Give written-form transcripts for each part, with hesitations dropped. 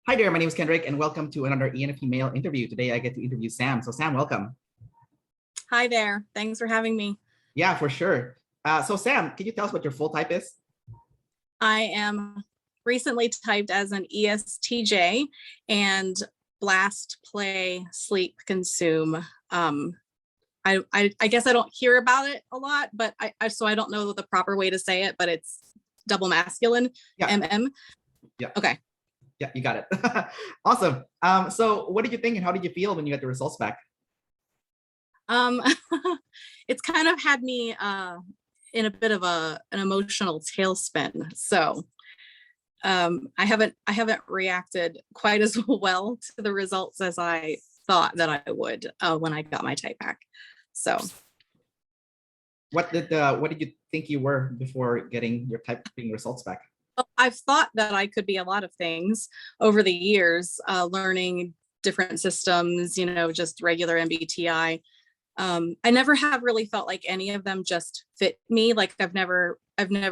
Hi there, my name is Kendrick, and welcome to another ENFP male interview. Today I get to interview Sam. So Sam, welcome. Hi there. Thanks for having me. Yeah, for sure. So Sam, can you tell us what your full type is? I am recently typed as an ESTJ and blast, play, sleep, consume. I guess I don't hear about it a lot, but so I don't know the proper way to say it, but it's double masculine, Yeah. MM. Yeah. Okay. Yeah, you got it. Awesome. So what did you think and how did you feel when you got the results back? It's kind of had me in a bit of an emotional tailspin. So I haven't reacted quite as well to the results as I thought that I would when I got my type back. So what did you think you were before getting your typing results back? I've thought that I could be a lot of things over the years, learning different systems, just regular MBTI. I never have really felt like any of them just fit me. Like I've never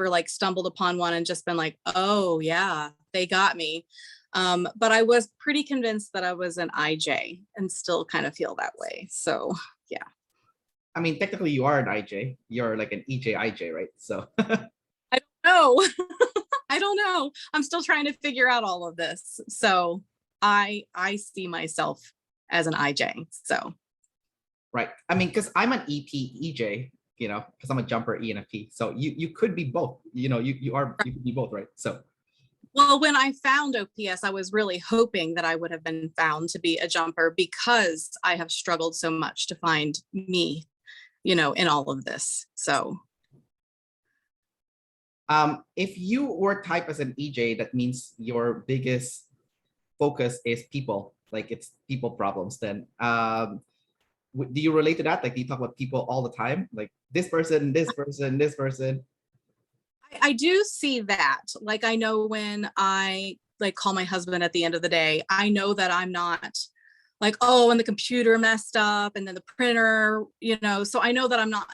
like stumbled upon one and just been like, oh yeah, they got me. But I was pretty convinced that I was an IJ and still kind of feel that way. So yeah. I mean, technically you are an IJ. You're like an EJIJ, right? So I don't know. I don't know. I'm still trying to figure out all of this. So I see myself as an IJ. So right. I mean, because I'm an EP EJ, because I'm a jumper ENFP. So you could be both. You could be both, right? So well, when I found OPS, I was really hoping that I would have been found to be a jumper because I have struggled so much to find me, in all of this. So if you were typed as an EJ, that means your biggest focus is people, like it's people problems. Then do you relate to that? Like, do you talk about people all the time? Like this person, this person, this person? I do see that. Like, I know when I like call my husband at the end of the day, I know that I'm not like, oh, and the computer messed up and then the printer, so I know that I'm not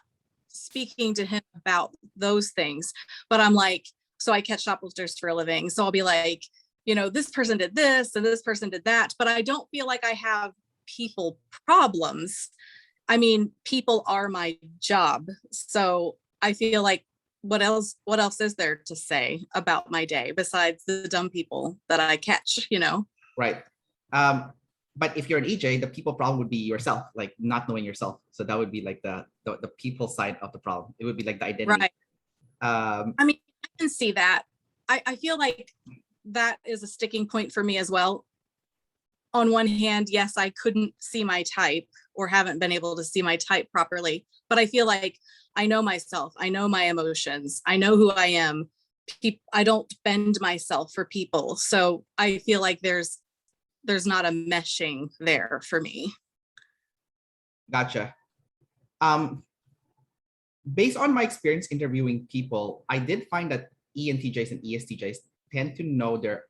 speaking to him about those things, but I'm like, so I catch shoplifters for a living. So I'll be like, this person did this and this person did that, but I don't feel like I have people problems. I mean, people are my job. So I feel like what else is there to say about my day besides the dumb people that I catch, Right. But if you're an EJ, the people problem would be yourself, like not knowing yourself. So that would be like the people side of the problem. It would be like the identity. Right. I mean, I can see that. I feel like that is a sticking point for me as well. On one hand, yes, I couldn't see my type or haven't been able to see my type properly, but I feel like I know myself. I know my emotions. I know who I am. I don't bend myself for people. So I feel like there's not a meshing there for me. Gotcha. Based on my experience interviewing people, I did find that ENTJs and ESTJs tend to know their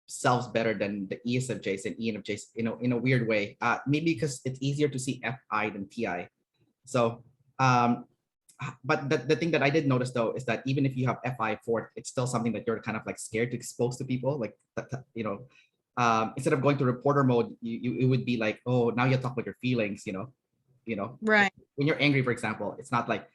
selves better than the ESFJs and ENFJs, in a weird way. Maybe because it's easier to see FI than TI. So, but the thing that I did notice though is that even if you have FI fourth, it's still something that you're kind of like scared to expose to people. Like, instead of going to reporter mode, it would be like, oh, now you talk about your feelings, Right. When you're angry, for example, it's not like,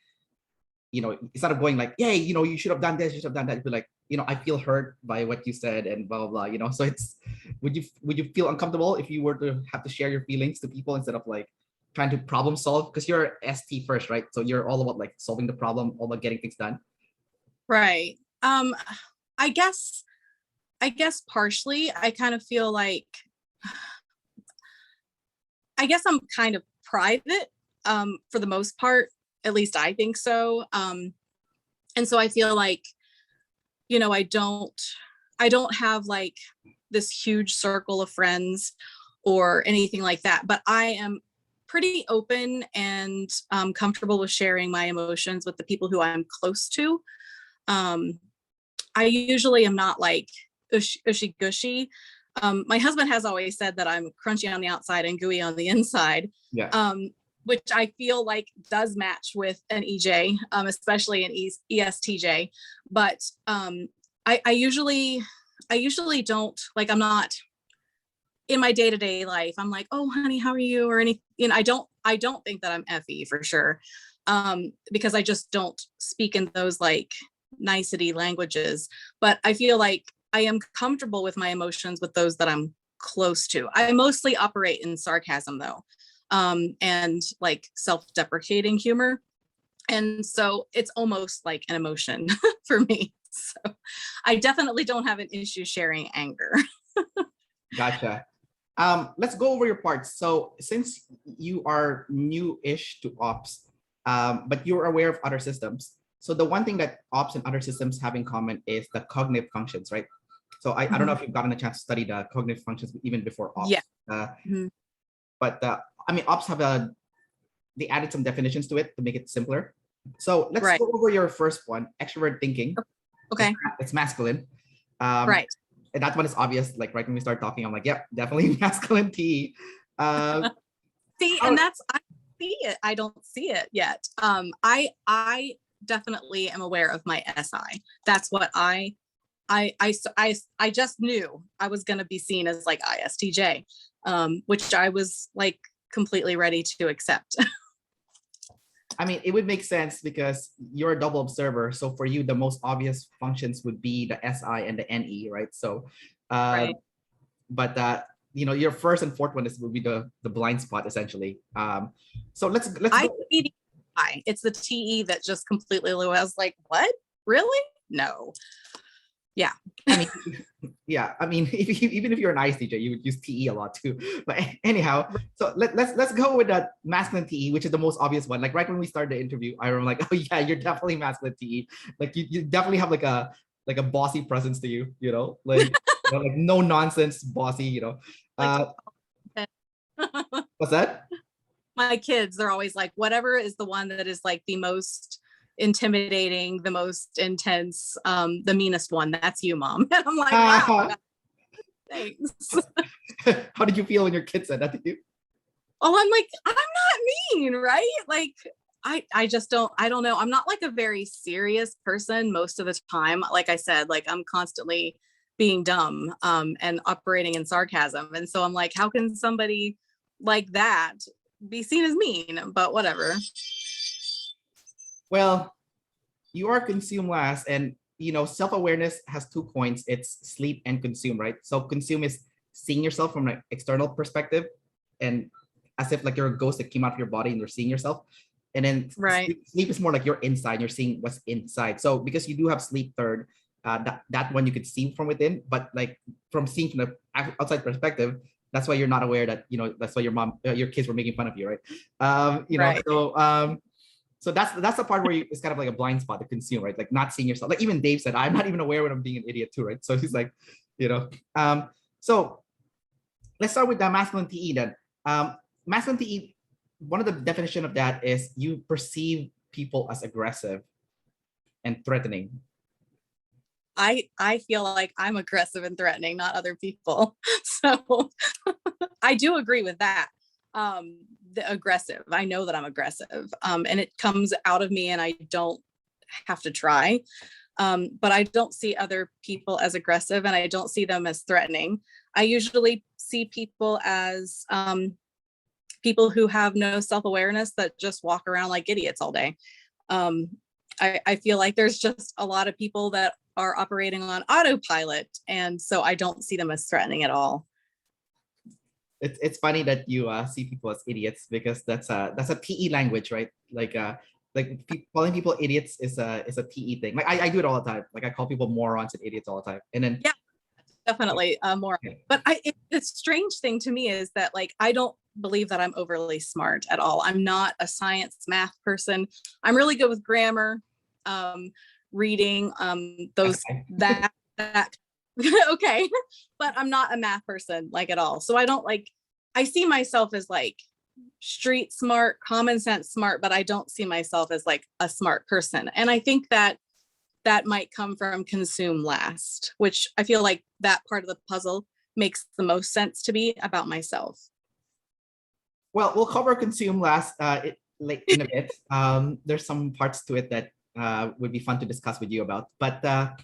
instead of going like, yay, you should have done this, you should have done that. You'd be like, I feel hurt by what you said and blah, blah, blah, So it's, would you feel uncomfortable if you were to have to share your feelings to people instead of like trying to problem solve? Because you're ST first, right? So you're all about like solving the problem, all about getting things done. Right. I guess partially I kind of feel like, I guess I'm kind of private, for the most part, at least I think so. And so I feel like, I don't have like this huge circle of friends or anything like that, but I am pretty open and comfortable with sharing my emotions with the people who I'm close to. I usually am not like ushy gushy. My husband has always said that I'm crunchy on the outside and gooey on the inside. Yeah. Which I feel like does match with an EJ, especially an ESTJ. But I usually usually don't, like, I'm not in my day-to-day life, I'm like, oh honey, how are you, or anything. I don't think that I'm FE for sure, because I just don't speak in those like nicety languages. But I feel like I am comfortable with my emotions with those that I'm close to. I mostly operate in sarcasm though, and like self-deprecating humor, and so it's almost like an emotion for me. So I definitely don't have an issue sharing anger. Gotcha. Let's go over your parts. So since you are new-ish to ops, but you're aware of other systems. So the one thing that ops and other systems have in common is the cognitive functions, right? So I don't know if you've gotten a chance to study the cognitive functions even before ops. Yeah. But I mean, ops have they added some definitions to it to make it simpler. So let's Right. go over your first one, extrovert thinking. Okay. It's masculine. Right. And that one is obvious. Like right when we start talking, I'm like, yep, definitely masculine T. See, and that's, I see it. I don't see it yet. I definitely am aware of my SI. That's what I just knew I was going to be seen as like ISTJ, which I was like completely ready to accept. I mean, it would make sense because you're a double observer. So for you, the most obvious functions would be the SI and the NE, right? So, Right. But your first and fourth one would be the blind spot essentially. So let's I go. see the I. It's the TE that just completely. I was like, what? Really? No. Yeah. I mean, yeah. I mean, even if you're an ISTJ, you would use TE a lot too. But anyhow, so let's go with that masculine TE, which is the most obvious one. Like right when we started the interview, I remember like, oh yeah, you're definitely masculine TE. Like you definitely have like a bossy presence to you. Like like no nonsense bossy. What's that? My kids, they're always like, whatever is the one that is like the most intimidating, the most intense, the meanest one, that's you, mom. And I'm like, wow, thanks. How did you feel when your kids said that to you? Oh, I'm like, I'm not mean, right? Like I just I don't know. I'm not like a very serious person most of the time. Like I said, like I'm constantly being dumb, and operating in sarcasm. And so I'm like, how can somebody like that be seen as mean? But whatever. Well, you are consume last, and self-awareness has 2 points. It's sleep and consume, right? So consume is seeing yourself from an external perspective, and as if like you're a ghost that came out of your body and you're seeing yourself. And then Right. sleep is more like you're inside, you're seeing what's inside. So because you do have sleep third, that one you could see from within, but like from seeing from the outside perspective, that's why you're not aware that that's why your kids were making fun of you, right? Right. So that's the part where it's kind of like a blind spot to consume, right? Like not seeing yourself. Like even Dave said, I'm not even aware when I'm being an idiot too, right? So he's like, so let's start with the masculine TE then. Masculine TE, one of the definition of that is you perceive people as aggressive and threatening. I feel like I'm aggressive and threatening, not other people. So I do agree with that. The aggressive, I know that I'm aggressive, and it comes out of me and I don't have to try. But I don't see other people as aggressive, and I don't see them as threatening. I usually see people as people who have no self-awareness, that just walk around like idiots all day. I feel like there's just a lot of people that are operating on autopilot, and so I don't see them as threatening at all. It's funny that you see people as idiots, because that's a TE language, right? Like calling people idiots is a TE thing. Like I do it all the time. Like I call people morons and idiots all the time. And then yeah, definitely more. But it's strange thing to me is that like I don't believe that I'm overly smart at all. I'm not a science math person. I'm really good with grammar, reading, those that okay, but I'm not a math person like at all. So I see myself as like street smart, common sense smart, but I don't see myself as like a smart person. And I think that might come from consume last, which I feel like that part of the puzzle makes the most sense to me about myself. Well, we'll cover consume last in a bit. There's some parts to it that would be fun to discuss with you about. But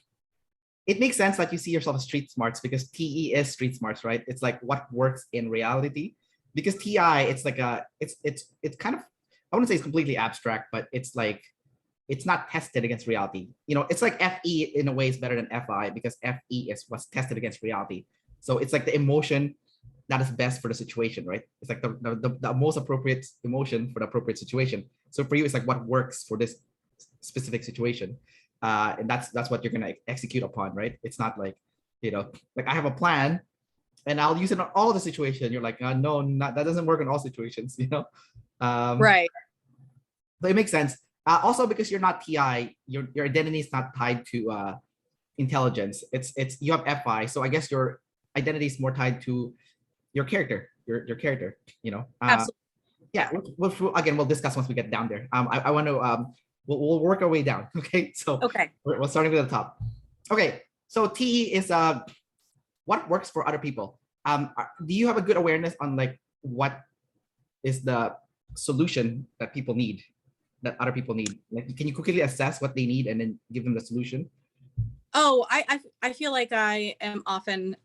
it makes sense that you see yourself as street smarts because TE is street smarts, right? It's like what works in reality. Because TI, it's like it's kind of, I wouldn't say it's completely abstract, but it's like it's not tested against reality. You know, it's like FE in a way is better than FI because FE is what's tested against reality. So it's like the emotion that is best for the situation, right? It's like the most appropriate emotion for the appropriate situation. So for you, it's like what works for this specific situation. And that's what you're gonna execute upon, right? It's not like, you know, like I have a plan and I'll use it on all the situations. You're like, no, that doesn't work in all situations, you know? Right. So it makes sense. Also, because you're not TI, your identity is not tied to intelligence. It's you have FI, so I guess your identity is more tied to your character, your character. You know. Absolutely. Yeah. We'll discuss once we get down there. I want to we'll work our way down. Okay. So Okay. we're starting with the top. Okay. So TE is what works for other people. Do you have a good awareness on like what is the solution that people need? That other people need? Like, can you quickly assess what they need and then give them the solution? Oh, I feel like I am often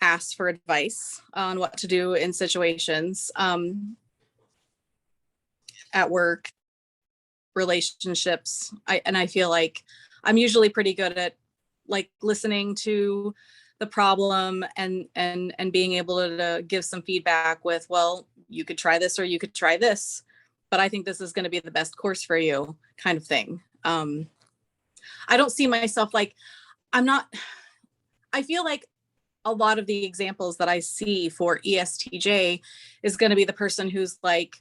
asked for advice on what to do in situations, at work, relationships. I feel like I'm usually pretty good at like listening to the problem and being able to give some feedback with, well, you could try this or you could try this, but I think this is going to be the best course for you, kind of thing. I don't see myself like, I feel like a lot of the examples that I see for ESTJ is going to be the person who's like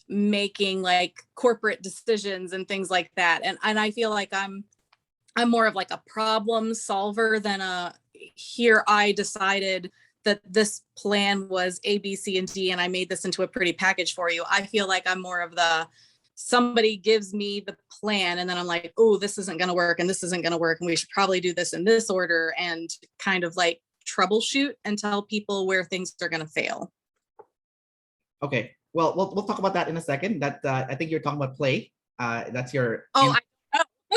making like corporate decisions and things like that. And I feel like I'm more of like a problem solver than a, here I decided that this plan was A, B, C, and D, and I made this into a pretty package for you. I feel like I'm more of the, somebody gives me the plan and then I'm like, oh, this isn't going to work and this isn't going to work. And we should probably do this in this order and kind of like troubleshoot and tell people where things are going to fail. Okay. Well, we'll talk about that in a second. That I think you're talking about play. That's your. Oh,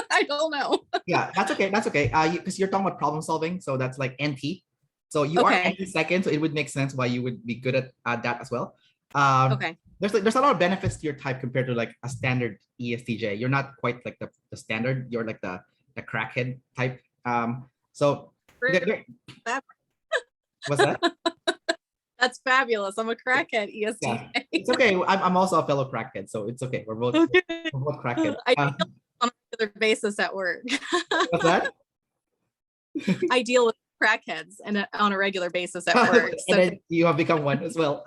I don't know. Yeah, that's okay. That's okay. Because you're talking about problem solving, so that's like NT. So you are NT second, so it would make sense why you would be good at that as well. Okay. There's a lot of benefits to your type compared to like a standard ESTJ. You're not quite like the standard. You're like the crackhead type. So what's that? That's fabulous. I'm a crackhead ESTJ. Yeah, it's okay. I'm also a fellow crackhead, so it's okay. We're both crackheads. I deal on a regular basis at work. What's that? I deal with crackheads and on a regular basis at work. So and then you have become one as well.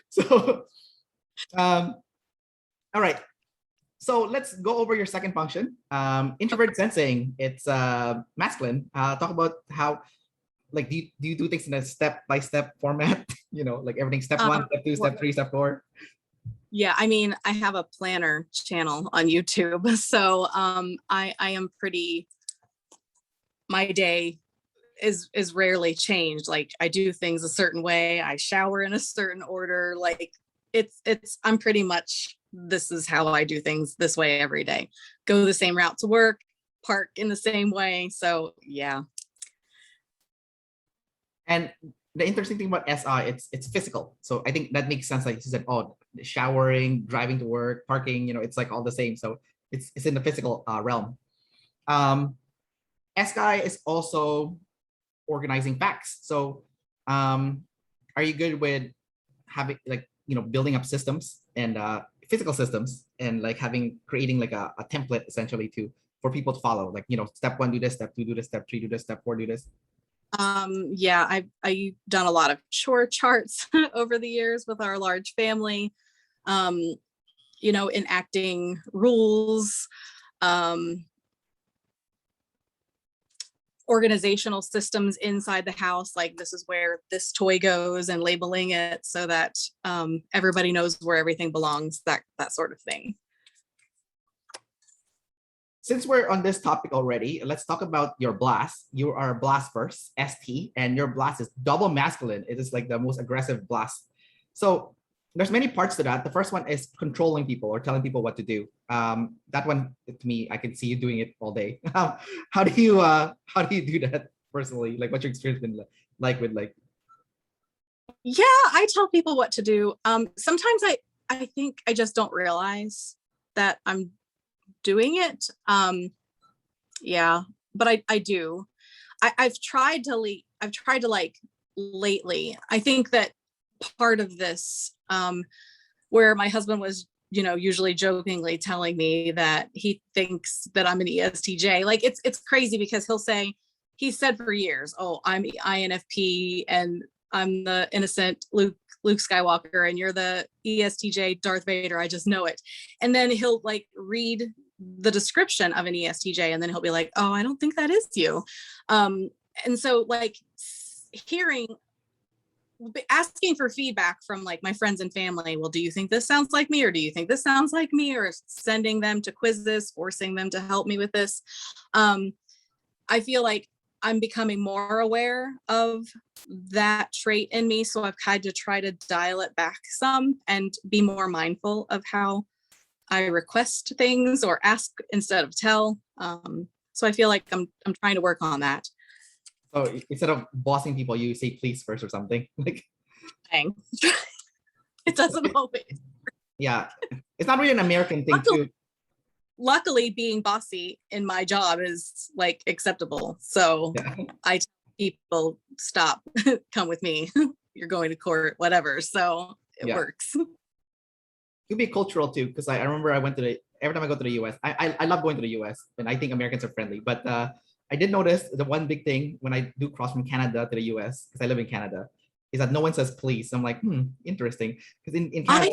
So, all right. So let's go over your second function. Introvert sensing. It's masculine. Talk about how, like, do you do things in a step-by-step format? You know, like everything step 1, step 2, step 3, step 4. Yeah, I mean, I have a planner channel on YouTube, so I am pretty. My day is rarely changed. Like I do things a certain way. I shower in a certain order. Like it's I'm pretty much, this is how I do things this way every day. Go the same route to work, park in the same way. So yeah. And the interesting thing about SI, it's physical. So I think that makes sense. Like you said, oh, showering, driving to work, parking, you know, it's like all the same. So it's in the physical realm. SI is also organizing facts. So are you good with having like, you know, building up systems and physical systems and like creating like a template essentially for people to follow? Like, you know, step 1, do this, step 2, do this, step 3, do this, step 4, do this. Yeah, I've done a lot of chore charts over the years with our large family, you know, enacting rules, organizational systems inside the house, like this is where this toy goes and labeling it so that everybody knows where everything belongs, that sort of thing. Since we're on this topic already, let's talk about your blast. You are a blast first, ST, and your blast is double masculine. It is like the most aggressive blast. So there's many parts to that. The first one is controlling people or telling people what to do. That one to me, I can see you doing it all day. How do you do that personally? Like, what's your experience been like with like? Yeah, I tell people what to do. Sometimes I think I just don't realize that I'm doing it. Yeah, but I do. I've tried to like lately. I think that part of this, where my husband was, usually jokingly telling me that he thinks that I'm an ESTJ. Like it's crazy because he said for years, oh, I'm INFP and I'm the innocent Luke Skywalker and you're the ESTJ Darth Vader. I just know it. And then he'll like read the description of an ESTJ and then he'll be like, oh, I don't think that is you. And so like asking for feedback from like my friends and family, well, do you think this sounds like me, or do you think this sounds like me, or sending them to quizzes, forcing them to help me with this. I feel like I'm becoming more aware of that trait in me, so I've had to try to dial it back some and be more mindful of how I request things or ask instead of tell. So I feel like I'm trying to work on that. So instead of bossing people, you say please first or something. Like, Dang. It doesn't always. Yeah, it's not really an American thing too. Luckily, being bossy in my job is like acceptable. So yeah. I tell people, stop, come with me. You're going to court, whatever. So it works. It could be cultural too, because I remember every time I go to the US, I love going to the US, and I think Americans are friendly. But I did notice the one big thing when I do cross from Canada to the US, because I live in Canada, is that no one says please. I'm like, interesting. Because in Canada,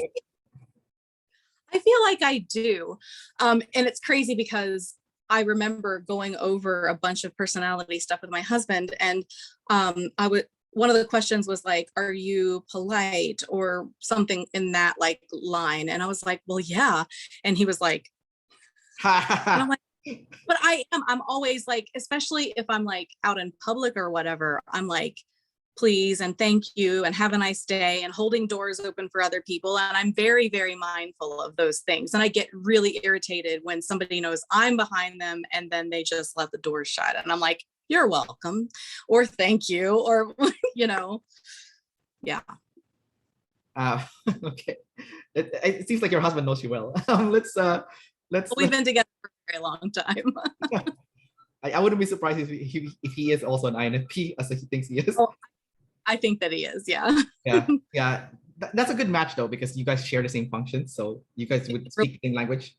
I feel like I do. And it's crazy because I remember going over a bunch of personality stuff with my husband, and one of the questions was like, are you polite or something in that like line? And I was like, well, yeah. And he was like, and I'm like, but I'm always like, especially if I'm like out in public or whatever, I'm like, please and thank you and have a nice day and holding doors open for other people. And I'm very, very mindful of those things. And I get really irritated when somebody knows I'm behind them and then they just let the doors shut. And I'm like, you're welcome, or thank you, or, yeah. Okay. It seems like your husband knows you well. We've been together for a very long time. I wouldn't be surprised if he is also an INFP, as he thinks he is. Oh, I think that he is, yeah. Yeah. That's a good match though, because you guys share the same functions, so you guys would speak the same language.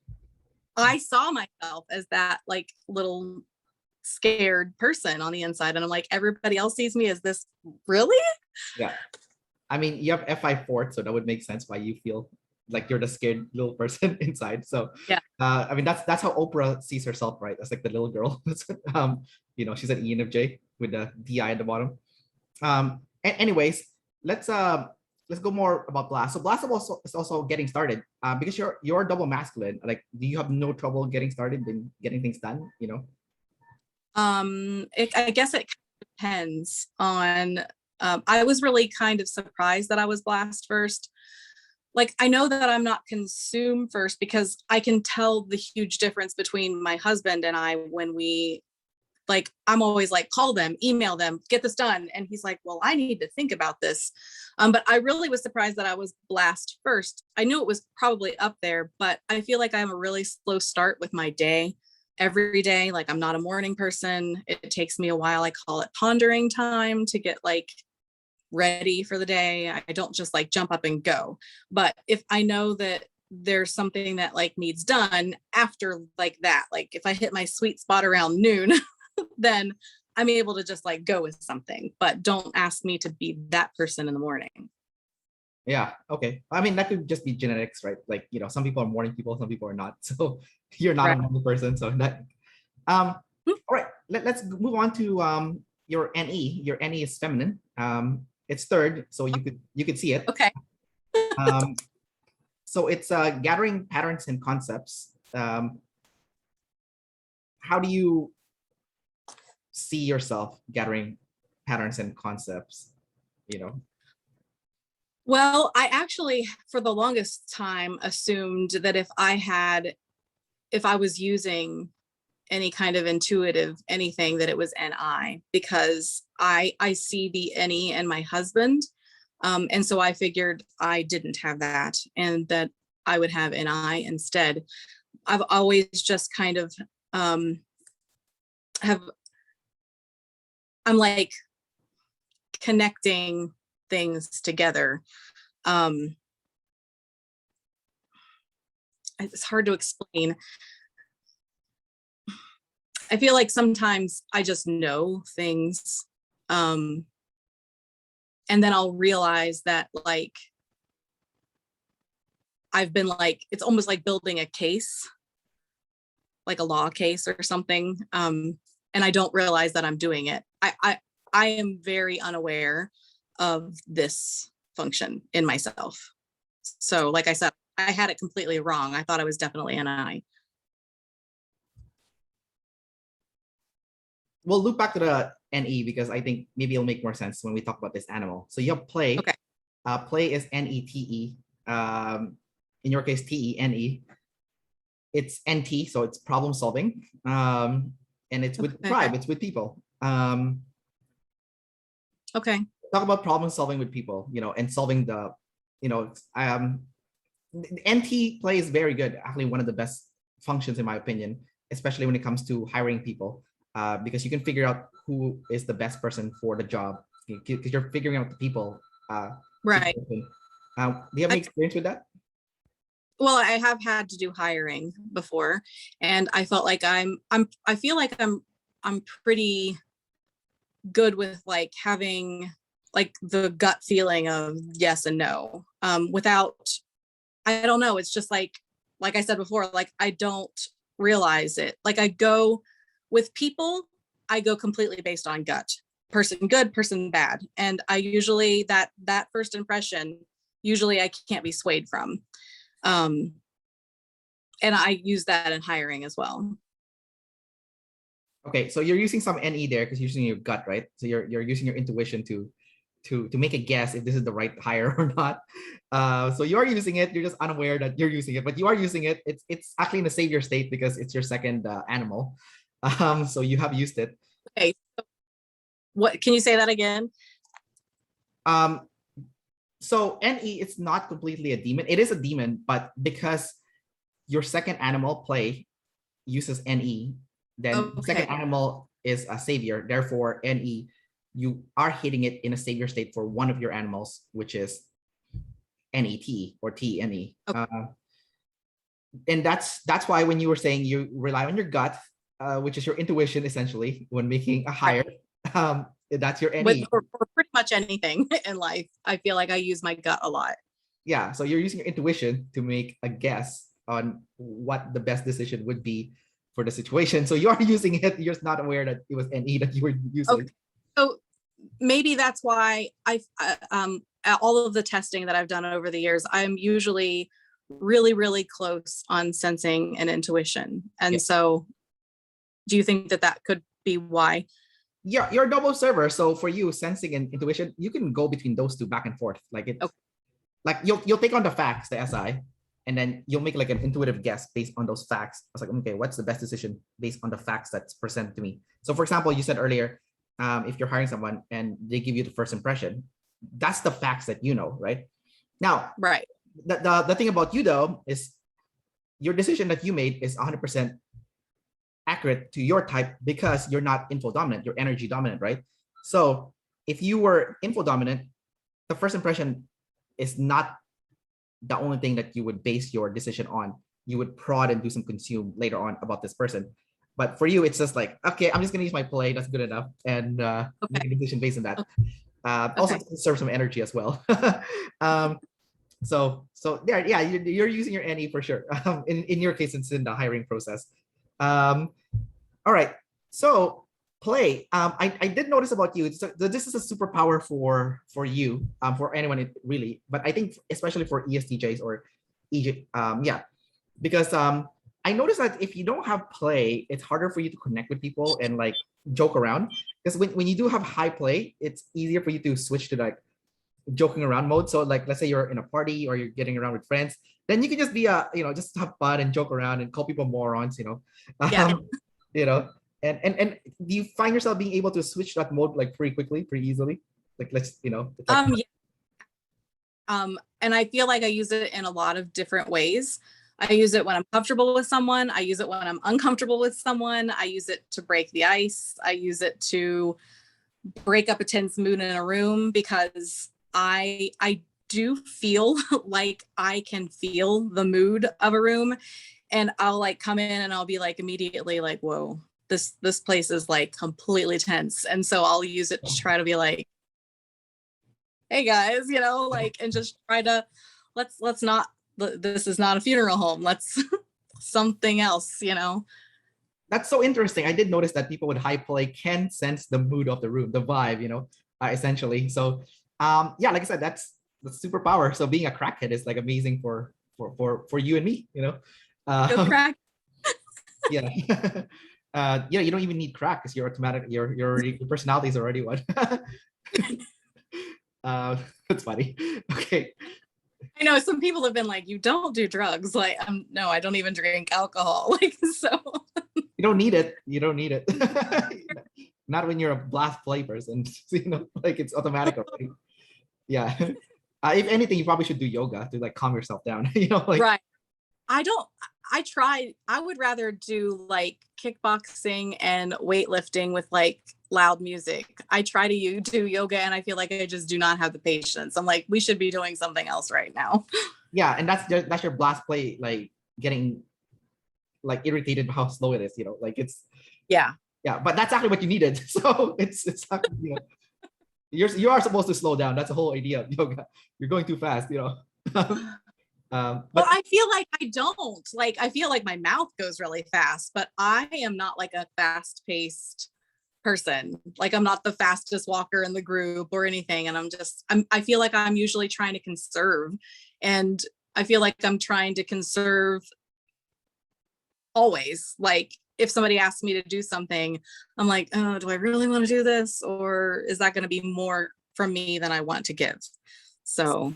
I saw myself as that like little scared person on the inside, and I'm like, everybody else sees me as this, really? Yeah. I mean, you have F5 so that would make sense why you feel like you're the scared little person inside. So yeah, I mean that's how Oprah sees herself, right? As like the little girl. She's an ENFJ with the DI at the bottom. Anyways, let's go more about Blast. So Blast is also getting started. Because you're double masculine. Like, do you have no trouble getting started and getting things done? I guess it depends on. I was really kind of surprised that I was Blast first. Like, I know that I'm not consume first because I can tell the huge difference between my husband and I when we, like, I'm always like, call them, email them, get this done. And he's like, well, I need to think about this. But I really was surprised that I was Blast first. I knew it was probably up there, but I feel like I have a really slow start with my day every day. Like, I'm not a morning person. It takes me a while. I call it pondering time to get like ready for the day. I don't just like jump up and go. But if I know that there's something that like needs done after like that, like if I hit my sweet spot around noon, then I'm able to just like go with something. But don't ask me to be that person in the morning. Yeah. Okay. I mean, that could just be genetics, right? Like, some people are morning people, some people are not. So you're not a morning person. So that, all right, let's move on to your NE. Your NE is feminine. It's third, so you could see it. Okay. So it's gathering patterns and concepts. How do you see yourself gathering patterns and concepts? Well, I actually, for the longest time, assumed that if I was using any kind of intuitive anything, that it was NI, because I see the NE and my husband. And so I figured I didn't have that and that I would have NI instead. I've always just kind of have, I'm like connecting things together. It's hard to explain. I feel like sometimes I just know things. And then I'll realize that like, I've been like, it's almost like building a case, like a law case or something. And I don't realize that I'm doing it. I am very unaware of this function in myself. So like I said, I had it completely wrong. I thought I was definitely an I. We'll loop back to the NE because I think maybe it'll make more sense when we talk about this animal. So you have play. Okay. Play is NETE. In your case, TENE. It's NT, so it's problem solving. And it's with tribe, it's with people. Okay. Talk about problem solving with people, and solving the, NT play is very good. Actually, one of the best functions in my opinion, especially when it comes to hiring people, because you can figure out who is the best person for the job because you're figuring out the people. Right. Do you have any experience with that? Well, I have had to do hiring before, and I felt like I feel like I'm pretty good with like having like the gut feeling of yes and no, without, I don't know, it's just like I said before, like I don't realize it. Like I go with people, I go completely based on gut. Person good, person bad. And I usually that first impression, usually I can't be swayed from. And I use that in hiring as well. Okay, so you're using some NE there because you're using your gut, right? So you're using your intuition to make a guess if this is the right hire or not. So you are using it. You're just unaware that you're using it, but you are using it. It's actually in the savior state because it's your second animal. So you have used it. Okay. What can you say that again? So NE, it's not completely a demon. It is a demon, but because your second animal play uses NE, then the second animal is a savior. Therefore, NE, you are hitting it in a savior state for one of your animals, which is NET or TNE. And that's why when you were saying you rely on your gut, which is your intuition essentially when making a hire, that's your NE. For pretty much anything in life, I feel like I use my gut a lot. Yeah, so you're using your intuition to make a guess on what the best decision would be for the situation. So you are using it, you're just not aware that it was NE that you were using. Okay. So maybe that's why all of the testing that I've done over the years, I'm usually really, really close on sensing and intuition. And so do you think that could be why? Yeah, you're a double server. So for you, sensing and intuition, you can go between those two back and forth. Like it, like you'll take on the facts, the SI, and then you'll make like an intuitive guess based on those facts. I was like, okay, what's the best decision based on the facts that's presented to me? So for example, you said earlier, if you're hiring someone and they give you the first impression, that's the facts that you know, right? Now, right. The thing about you though is your decision that you made is 100% accurate to your type because you're not info dominant, you're energy dominant, right? So if you were info dominant, the first impression is not the only thing that you would base your decision on. You would prod and do some consume later on about this person. But for you, it's just like, okay, I'm just gonna use my play, that's good enough, and make a decision based on that. Also conserve some energy as well. So yeah, you're using your NE for sure. In your case, it's in the hiring process. All right, so play. I did notice about you. So this is a superpower for you, for anyone really, but I think especially for ESTJs or EJ, because I noticed that if you don't have play, it's harder for you to connect with people and like joke around. Because when you do have high play, it's easier for you to switch to like joking around mode. So like, let's say you're in a party or you're getting around with friends, then you can just be just have fun and joke around and call people morons, Yeah. you know, and do you find yourself being able to switch that mode like pretty quickly, pretty easily? Like it's like, Yeah. And I feel like I use it in a lot of different ways. I use it when I'm comfortable with someone. I use it when I'm uncomfortable with someone. I use it to break the ice. I use it to break up a tense mood in a room, because I do feel like I can feel the mood of a room, and I'll like come in and I'll be like immediately like, whoa, this place is like completely tense. And so I'll use it to try to be like, hey guys, like, and just try to let's not, this is not a funeral home. Let's something else. that's so interesting. I did notice that people with high play can sense the mood of the room, the vibe, essentially. So, yeah, like I said, that's the superpower. So being a crackhead is like amazing for you and me, Go Um, crack. yeah. Yeah, you don't even need crack because you're automatic. Your personality is already one. That's funny. Okay. I know some people have been like, you don't do drugs. Like, no, I don't even drink alcohol. Like, so. You don't need it. You don't need it. Not when you're a blast play person. Like it's automatic already. Yeah. If anything, you probably should do yoga to like calm yourself down. Like Right. I would rather do like kickboxing and weightlifting with like loud music. I try to do yoga and I feel like I just do not have the patience. I'm like, we should be doing something else right now. yeah, and that's your blast play, like getting like irritated by how slow it is. Like it's Yeah. but that's actually what you needed. So it's not, you are supposed to slow down. That's the whole idea of yoga. You're going too fast. Well, But I feel like I don't. Like, I feel like my mouth goes really fast, but I am not like a fast paced person. Like, I'm not the fastest walker in the group or anything. And I feel like I'm usually trying to conserve. And I feel like I'm trying to conserve always. Like, if somebody asks me to do something, I'm like, oh, do I really want to do this? Or is that going to be more from me than I want to give? So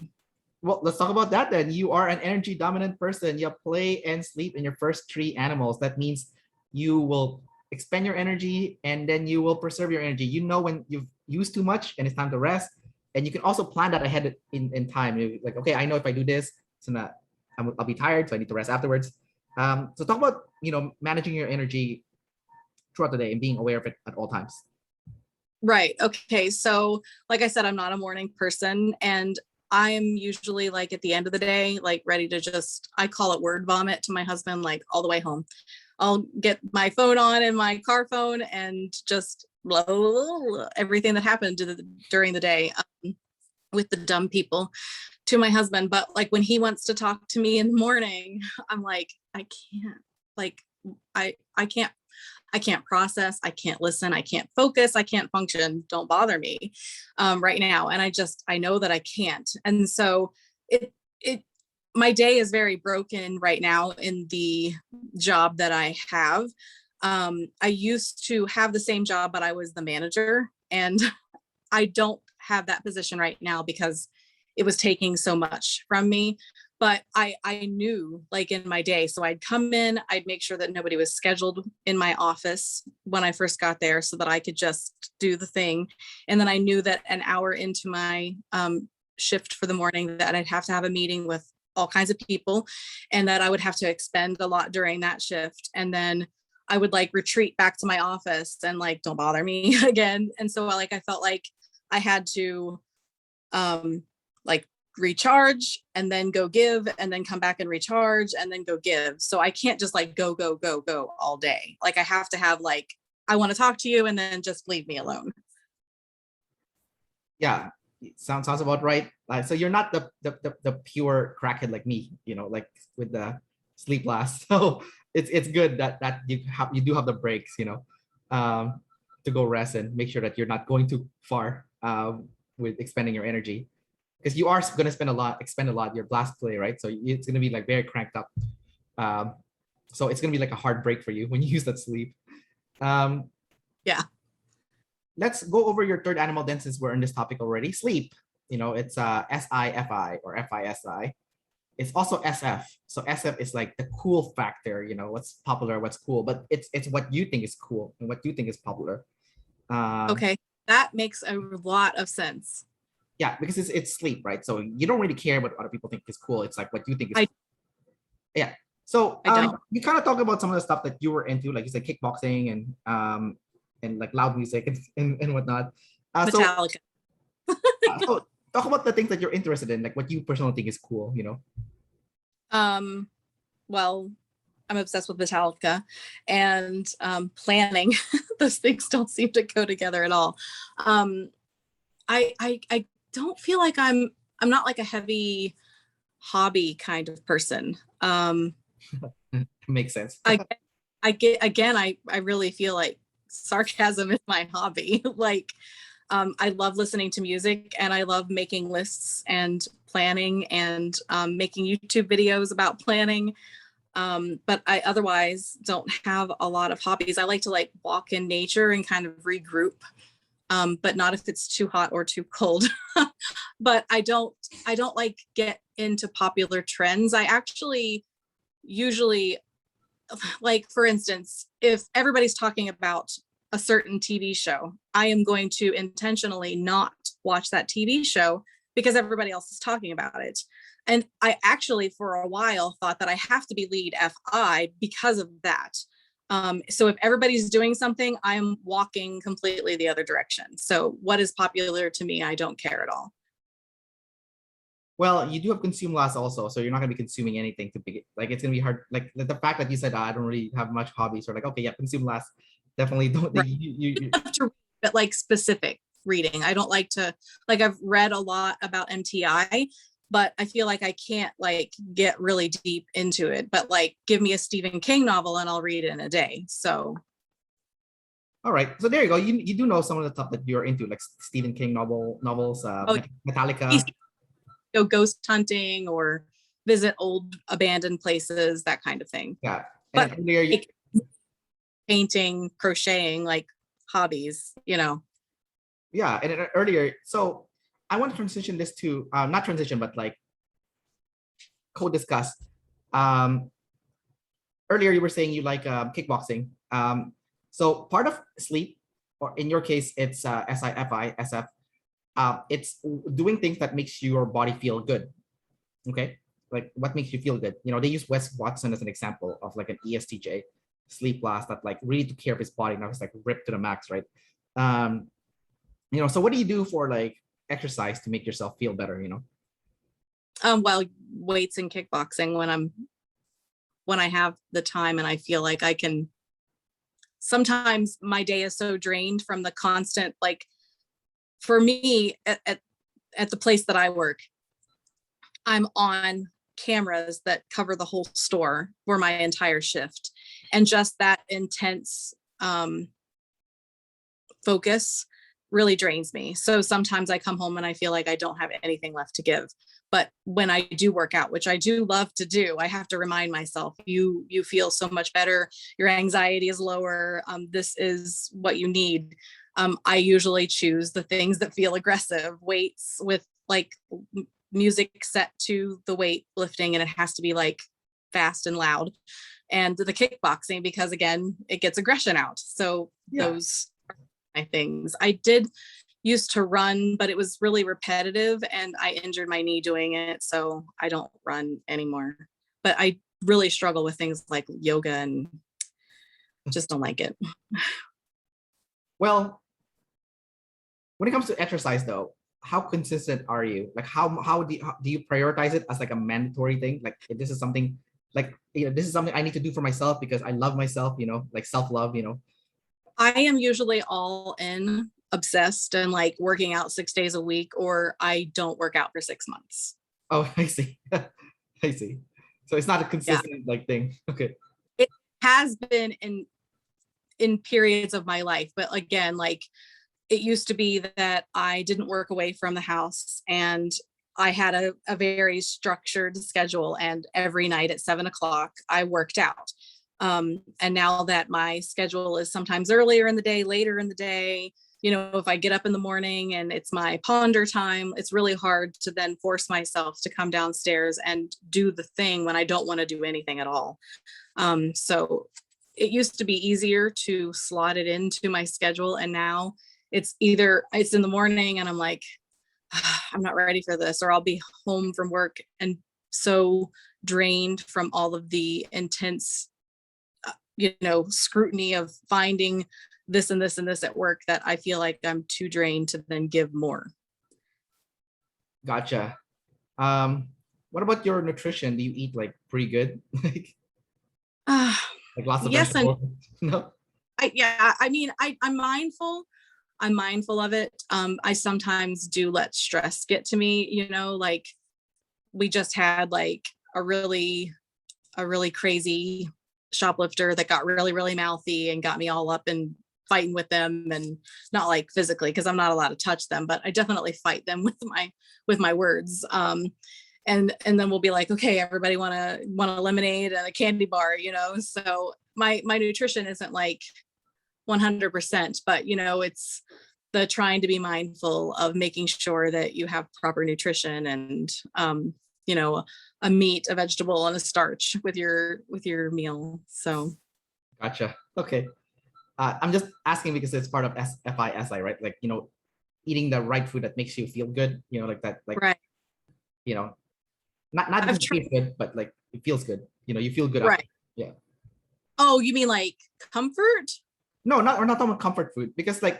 well, let's talk about that then. You are an energy dominant person. You play and sleep in your first three animals. That means you will expend your energy and then you will preserve your energy. When you've used too much and it's time to rest. And you can also plan that ahead in time. You're like, okay, I know if I do this, I'll be tired, so I need to rest afterwards. So talk about managing your energy throughout the day and being aware of it at all times. right. Okay. So like I said, I'm not a morning person, and I'm usually like at the end of the day, like ready to I call it word vomit to my husband, like all the way home. I'll get my phone on and my car phone and just blah, blah, blah, blah, everything that happened during the day with the dumb people to my husband. But like when he wants to talk to me in the morning, I'm like, I can't, like, I can't process, I can't listen, I can't focus, I can't function. Don't bother me right now. And I know that I can't. And so my day is very broken right now in the job that I have. I used to have the same job, but I was the manager, and I don't have that position right now because it was taking so much from me. But I knew, like, in my day, so I'd come in, I'd make sure that nobody was scheduled in my office when I first got there so that I could just do the thing. And then I knew that an hour into my shift for the morning that I'd have to have a meeting with all kinds of people, and that I would have to expend a lot during that shift. And then I would like retreat back to my office and like, don't bother me again. And so like, I felt like I had to like recharge and then go give and then come back and recharge and then go give. So I can't just like go all day. Like I have to have like, I want to talk to you and then just leave me alone. Yeah, sounds about right. So you're not the pure crackhead like me, like with the sleep last. So it's good that you do have the breaks, to go rest and make sure that you're not going too far with expending your energy, because you are going to expend a lot your blast play, right? So it's going to be like very cranked up. So it's going to be like a hard break for you when you use that sleep. Yeah. Let's go over your third animal then, since we're on this topic already. Sleep. It's SIFI or FISI. It's also SF. So SF is like the cool factor, what's popular, what's cool, but it's what you think is cool and what you think is popular. Okay, that makes a lot of sense. Yeah, because it's sleep, right? So you don't really care what other people think is cool. It's like what you think is cool. Yeah. So I don't. you kind of talk about some of the stuff that you were into, like you said, kickboxing and like loud music and whatnot. Metallica. So talk about the things that you're interested in, like what you personally think is cool, Well, I'm obsessed with Metallica and planning. Those things don't seem to go together at all. I don't feel like I'm not like a heavy hobby kind of person. Makes sense. I really feel like sarcasm is my hobby. Like, I love listening to music and I love making lists and planning and making YouTube videos about planning. But I otherwise don't have a lot of hobbies. I like to like walk in nature and kind of regroup, but not if it's too hot or too cold. But I don't like get into popular trends. I actually usually, like, for instance, if everybody's talking about a certain TV show, I am going to intentionally not watch that TV show because everybody else is talking about it. And I actually, for a while, thought that I have to be lead FI because of that. So if everybody's doing something, I'm walking completely the other direction. So what is popular to me, I don't care at all. Well, you do have consume loss also, so you're not going to be consuming anything to begin. Like it's going to be hard. Like the fact that you said, I don't really have much hobbies, or like, okay, yeah, consume less. Definitely don't. Right. You But like specific reading, I don't like to, like, I've read a lot about MTI, but I feel like I can't like get really deep into it. But like, give me a Stephen King novel and I'll read it in a day. So. All right, so there you go. You do know some of the stuff that you're into, like Stephen King novels, Metallica. Go ghost hunting or visit old abandoned places, that kind of thing. Yeah, but like, painting, crocheting, like hobbies, Yeah, and earlier, so I want to transition this to not transition, but like co-discuss. Earlier, you were saying you like kickboxing. So part of sleep, or in your case, it's SIFI, SF. It's doing things that makes your body feel good. Okay, like what makes you feel good? They use Wes Watson as an example of like an ESTJ, sleep last, that like really took care of his body. Now he's like ripped to the max, right? So what do you do for like exercise to make yourself feel better? Well, weights and kickboxing when I have the time and I feel like I can. Sometimes my day is so drained from the constant, like, for me at the place that I work, I'm on cameras that cover the whole store for my entire shift. And just that intense focus really drains me. So sometimes I come home and I feel like I don't have anything left to give. But when I do work out, which I do love to do, I have to remind myself, you feel so much better. Your anxiety is lower. This is what you need. I usually choose the things that feel aggressive, weights with like music set to the weight lifting, and it has to be like fast and loud. And the kickboxing, because again, it gets aggression out. So yeah. Those are my things. I did used to run, but it was really repetitive and I injured my knee doing it. So I don't run anymore. But I really struggle with things like yoga and just don't like it. Well, when it comes to exercise though, how consistent are you? Like how do you prioritize it as like a mandatory thing? Like if this is something like, this is something I need to do for myself because I love myself, like self-love, I am usually all in, obsessed, and like working out 6 days a week, or I don't work out for 6 months. Oh, I see. I see. So it's not a consistent like thing. Okay. It has been in periods of my life, but again, like it used to be that I didn't work away from the house and I had a very structured schedule, and every night at 7:00 I worked out. And now that my schedule is sometimes earlier in the day, later in the day, if I get up in the morning and it's my ponder time, it's really hard to then force myself to come downstairs and do the thing when I don't want to do anything at all. So it used to be easier to slot it into my schedule. And now it's either it's in the morning and I'm like, I'm not ready for this, or I'll be home from work and so drained from all of the intense, scrutiny of finding this and this and this at work that I feel like I'm too drained to then give more. Gotcha. What about your nutrition? Do you eat like pretty good? Like lots of Yes, and vegetables? No? I'm mindful. I'm mindful of it. I sometimes do let stress get to me, like we just had like a really crazy shoplifter that got really, really mouthy and got me all up and fighting with them, and not like physically because I'm not allowed to touch them, but I definitely fight them with my words. And then we'll be like, okay, everybody want a lemonade and a candy bar, so my nutrition isn't like 100%, but it's the trying to be mindful of making sure that you have proper nutrition and a meat, a vegetable, and a starch with your meal. So Gotcha. Okay. I'm just asking because it's part of FISI, right? Like, eating the right food that makes you feel good, like that, like, right. Not I've just it tastes good, but like it feels good. You feel good. Right. Yeah. Oh, you mean like comfort? No, we're not talking about comfort food, because like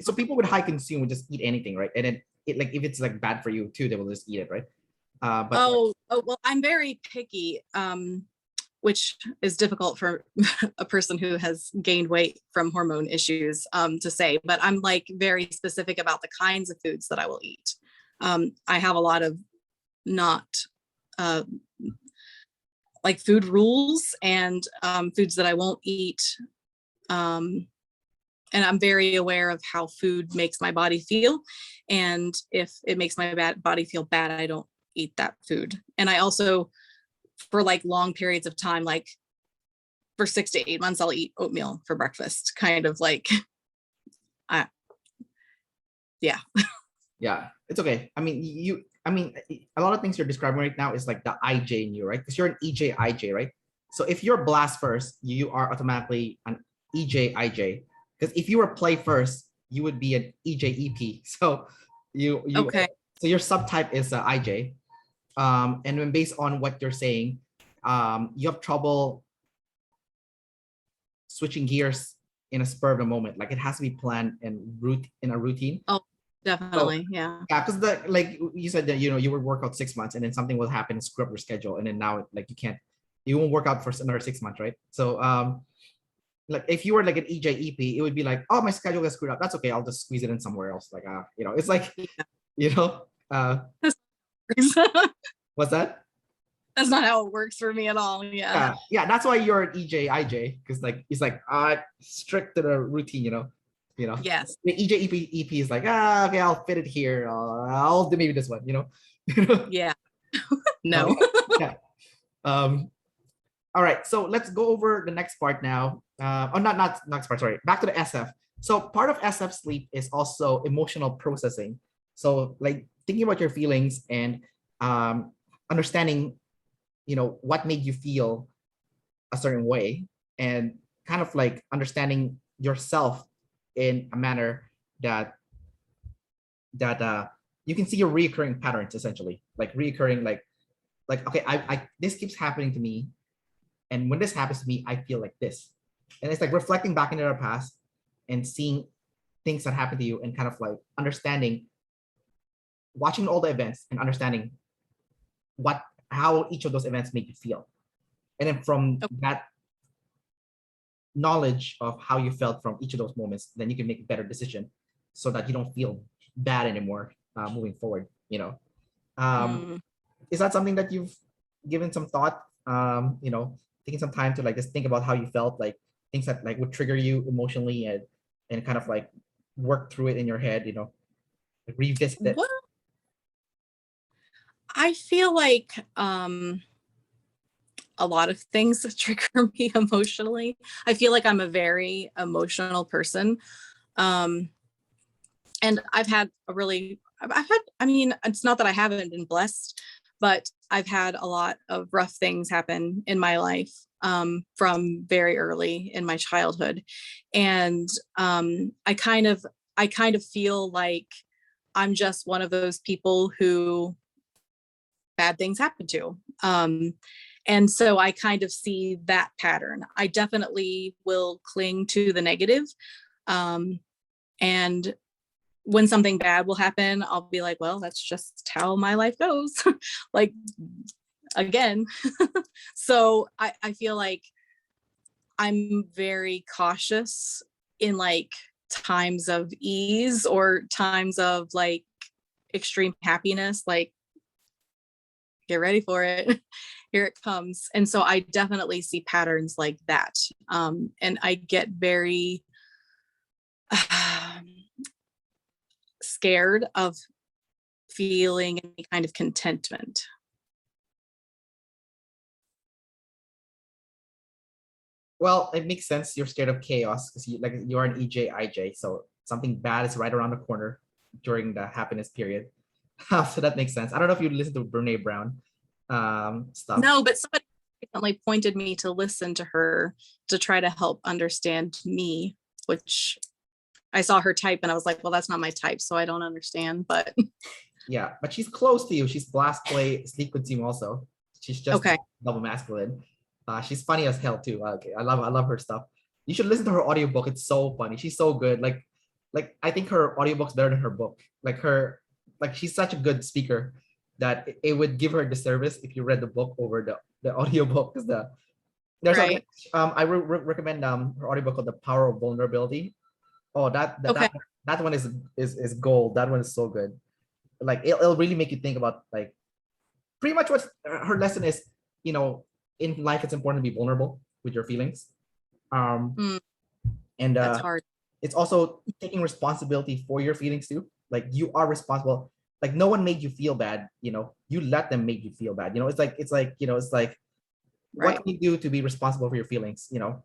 so people with high consume would just eat anything, right? And then like if it's like bad for you too, they will just eat it, right? Well, I'm very picky, which is difficult for a person who has gained weight from hormone issues to say, but I'm like very specific about the kinds of foods that I will eat. I have a lot of not like food rules and foods that I won't eat. And I'm very aware of how food makes my body feel. And if it makes my body feel bad, I don't eat that food. And I also, for like long periods of time, like for 6 to 8 months, I'll eat oatmeal for breakfast, kind of like, yeah. Yeah, it's okay. I mean, a lot of things you're describing right now is like the IJ in you, right? Because you're an EJ IJ, right? So if you're blast first, you are automatically an EJ IJ. Because if you were play first, you would be an EJ EP. So Okay. So your subtype is IJ. And when based on what you're saying, you have trouble switching gears in a spur of the moment. Like it has to be planned and in a routine. Oh, definitely. So, yeah. Yeah, because like you said that you would work out 6 months and then something will happen and screw up your schedule, and then now like you won't work out for another 6 months, right? So like if you were like an EJEP, it would be like, oh, my schedule got screwed up. That's okay. I'll just squeeze it in somewhere else. Like it's like what's that? That's not how it works for me at all. Yeah. Yeah. That's why you're an EJIJ, because like it's like strict to the routine, Yes. The EJEP is like, okay, I'll fit it here. I'll do maybe this one, Yeah. No. Yeah. All right, so let's go over the next part now. Not next part, sorry. Back to the SF. So part of SF sleep is also emotional processing. So like thinking about your feelings and understanding, what made you feel a certain way, and kind of like understanding yourself in a manner that you can see your reoccurring patterns, essentially, like reoccurring, like okay, I this keeps happening to me, and when this happens to me, I feel like this. And it's like reflecting back into the past and seeing things that happen to you, and kind of like understanding, watching all the events and understanding how each of those events make you feel. And then from that knowledge of how you felt from each of those moments, then you can make a better decision so that you don't feel bad anymore moving forward. Is that something that you've given some thought? Taking some time to like just think about how you felt, like things that like would trigger you emotionally, and kind of like work through it in your head, like revisit it. Well, I feel like a lot of things that trigger me emotionally. I feel like I'm a very emotional person. And I mean, it's not that I haven't been blessed, but I've had a lot of rough things happen in my life from very early in my childhood. And I kind of feel like I'm just one of those people who bad things happen to. And so I kind of see that pattern. I definitely will cling to the negative. And when something bad will happen, I'll be like, well, that's just how my life goes. Like, again. So I feel like I'm very cautious in like times of ease or times of like extreme happiness, like, get ready for it. Here it comes. And so I definitely see patterns like that. And I get very scared of feeling any kind of contentment. Well, it makes sense. You're scared of chaos because you're an EJIJ, so something bad is right around the corner during the happiness period. So that makes sense. I don't know if you listen to Brene Brown stuff. No, but somebody recently pointed me to listen to her to try to help understand me, which I saw her type and I was like, well, that's not my type, so I don't understand. But yeah, but she's close to you. She's blast play sleep with you also. She's just okay. double masculine. She's funny as hell too. Okay, I love her stuff. You should listen to her audiobook. It's so funny. She's so good. Like I think her audiobook's better than her book. Like she's such a good speaker that it would give her disservice if you read the book over the audiobook. Because there's Right. I recommend her audiobook called The Power of Vulnerability. Oh, Okay. that one is gold. That one is so good. Like it'll really make you think about like pretty much what her lesson is. You know, in life, it's important to be vulnerable with your feelings. Mm, And that's hard. it's also taking responsibility for your feelings too. Like you are responsible. Like no one made you feel bad. You know, you let them make you feel bad. You know, it's like what Right. can you do to be responsible for your feelings? You know,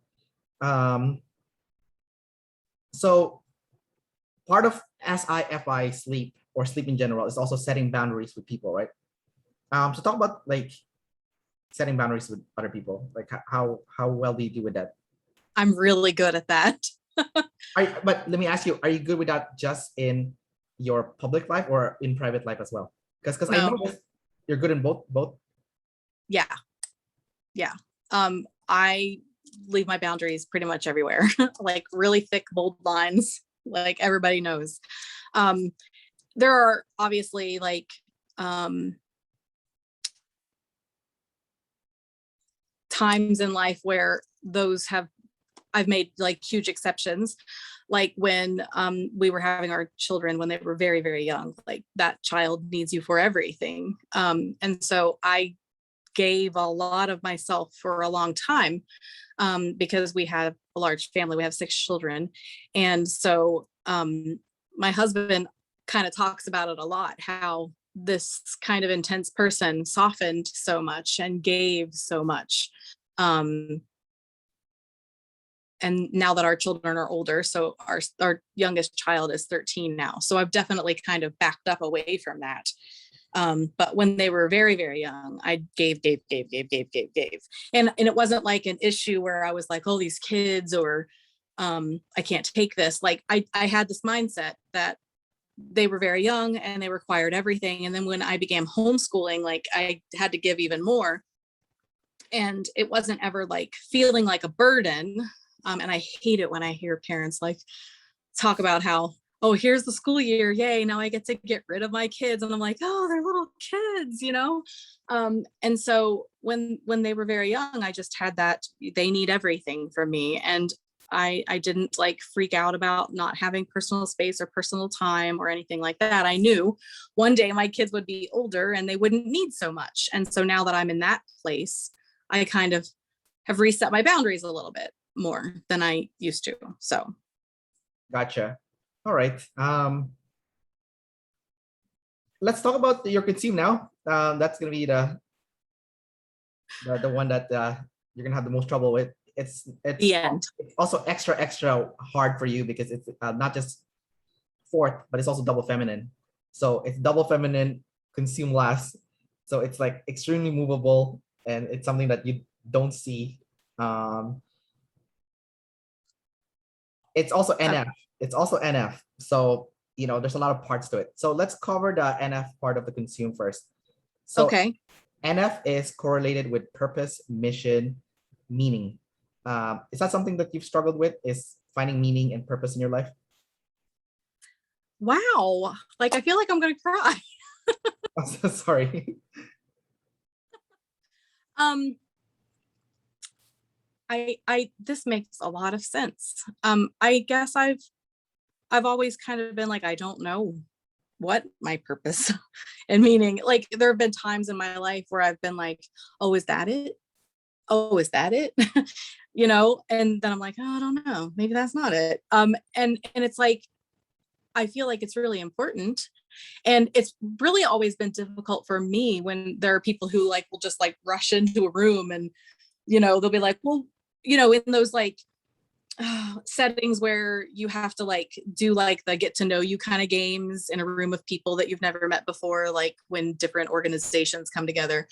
so part of SIFI sleep or sleep in general is also setting boundaries with people, right? So talk about like setting boundaries with other people. Like how well do you do with that? I'm really good at that. But let me ask you, are you good with that just in your public life or in private life as well? Because I No. know you're good in both. Yeah. Yeah. I leave my boundaries pretty much everywhere. Like really thick, bold lines, like everybody knows. There are obviously like times in life where I've made like huge exceptions, like when we were having our children when they were very, very young. Like that child needs you for everything. And so I gave a lot of myself for a long time because we have a large family. We have 6 children. And so my husband kind of talks about it a lot, how this kind of intense person softened so much and gave so much. And now that our children are older, so our youngest child is 13 now. So I've definitely kind of backed up away from that. But when they were very, very young, I gave. And it wasn't like an issue where I was like, oh, these kids, or I can't take this. Like I had this mindset that they were very young and they required everything. And then when I began homeschooling, like I had to give even more. And it wasn't ever like feeling like a burden. And I hate it when I hear parents like talk about how, oh, here's the school year, yay, now I get to get rid of my kids. And I'm like, oh, they're little kids, you know? And so when they were very young, I just had that, they need everything from me. And I didn't like freak out about not having personal space or personal time or anything like that. I knew one day my kids would be older and they wouldn't need so much. And so now that I'm in that place, I kind of have reset my boundaries a little bit more than I used to. So Gotcha. All right. Let's talk about your consume now. That's gonna be the one that you're gonna have the most trouble with. It's the end. also extra hard for you because it's not just fourth, but it's also double feminine. So it's double feminine, consume last. So it's like extremely movable, and it's something that you don't see. It's also NF. It's also NF. So, there's a lot of parts to it. So let's cover the NF part of the consume first. So Okay. NF is correlated with purpose, mission, meaning. Is that something that you've struggled with? Is finding meaning and purpose in your life? Wow. Like, I feel like I'm going to cry. I'm so sorry. This makes a lot of sense. I guess I've always kind of been like, I don't know what my purpose and meaning. Like, there have been times in my life where I've been like, oh, is that it? Oh, is that it? And then I'm like, oh, I don't know, maybe that's not it. And it's like, I feel like it's really important. And it's really always been difficult for me when there are people who like will just like rush into a room and, they'll be like, well, in those like settings where you have to like do like the get to know you kind of games in a room of people that you've never met before, like when different organizations come together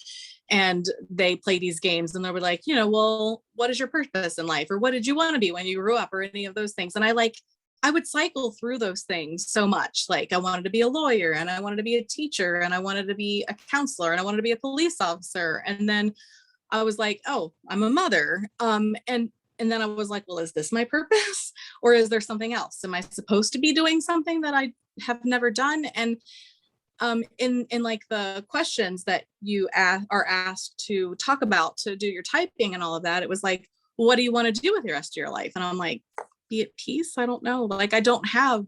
and they play these games and they'll be like, well, what is your purpose in life? Or what did you want to be when you grew up, or any of those things? And I would cycle through those things so much. Like, I wanted to be a lawyer, and I wanted to be a teacher, and I wanted to be a counselor, and I wanted to be a police officer. And then I was like, oh, I'm a mother. And then I was like, well, is this my purpose? Or is there something else? Am I supposed to be doing something that I have never done? And in like the questions that you are asked to talk about, to do your typing and all of that, it was like, well, what do you want to do with the rest of your life? And I'm like, be at peace. I don't know. Like, I don't have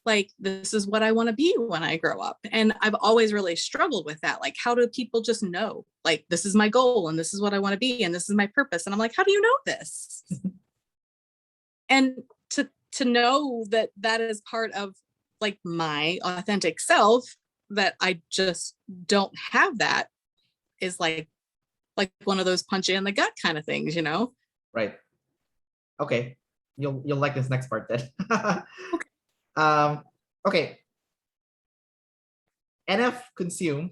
like, this is what I want to be when I grow up. And I've always really struggled with that. Like, how do people just know, like, this is my goal and this is what I want to be and this is my purpose? And I'm like, how do you know this? And to know that that is part of like my authentic self, that I just don't have, that is like one of those punch you in the gut kind of things, Right. Okay. You'll like this next part then. Okay. Okay. NF consume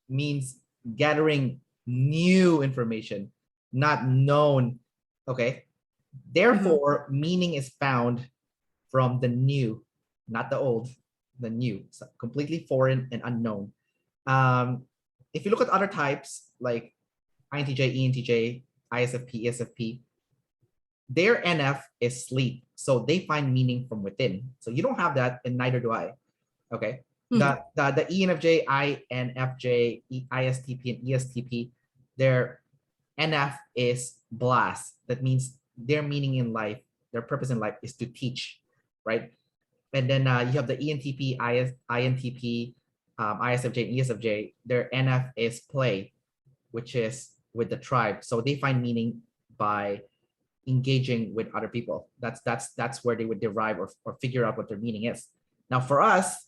means gathering new information, not known. Okay. Therefore, meaning is found from the new, not the old, the new, so completely foreign and unknown. If you look at other types like INTJ, ENTJ, ISFP, ESFP, their NF is sleep. So they find meaning from within. So you don't have that, and neither do I. Okay. The ENFJ, INFJ, ISTP, and ESTP, their NF is blast. That means their meaning in life, their purpose in life is to teach, right? And then you have the ENTP, INTP, ISFJ, and ESFJ. Their NF is play, which is with the tribe. So they find meaning by engaging with other people. That's where they would derive or figure out what their meaning is. Now for us,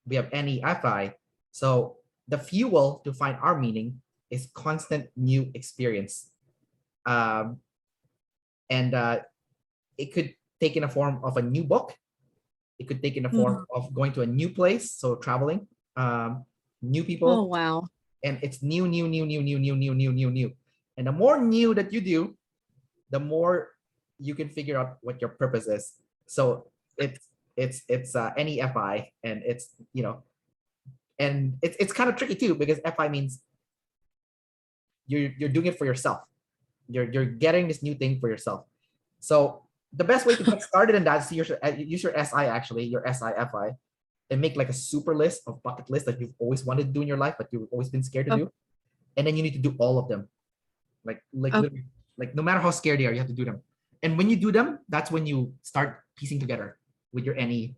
we have NEFI. So the fuel to find our meaning is constant new experience. And it could take in a form of a new book. It could take in a form of going to a new place, so traveling, new people. Oh, wow. And it's new. And the more new that you do, the more you can figure out what your purpose is. So it's NEFI, and it's and it's kind of tricky too, because FI means you're doing it for yourself. You're getting this new thing for yourself. So the best way to get started in that is use your SI, actually, your SI-FI, and make like a super list of bucket lists that you've always wanted to do in your life, but you've always been scared to do. And then you need to do all of them. Literally, like no matter how scared they are, you have to do them. And when you do them, that's when you start piecing together with your NE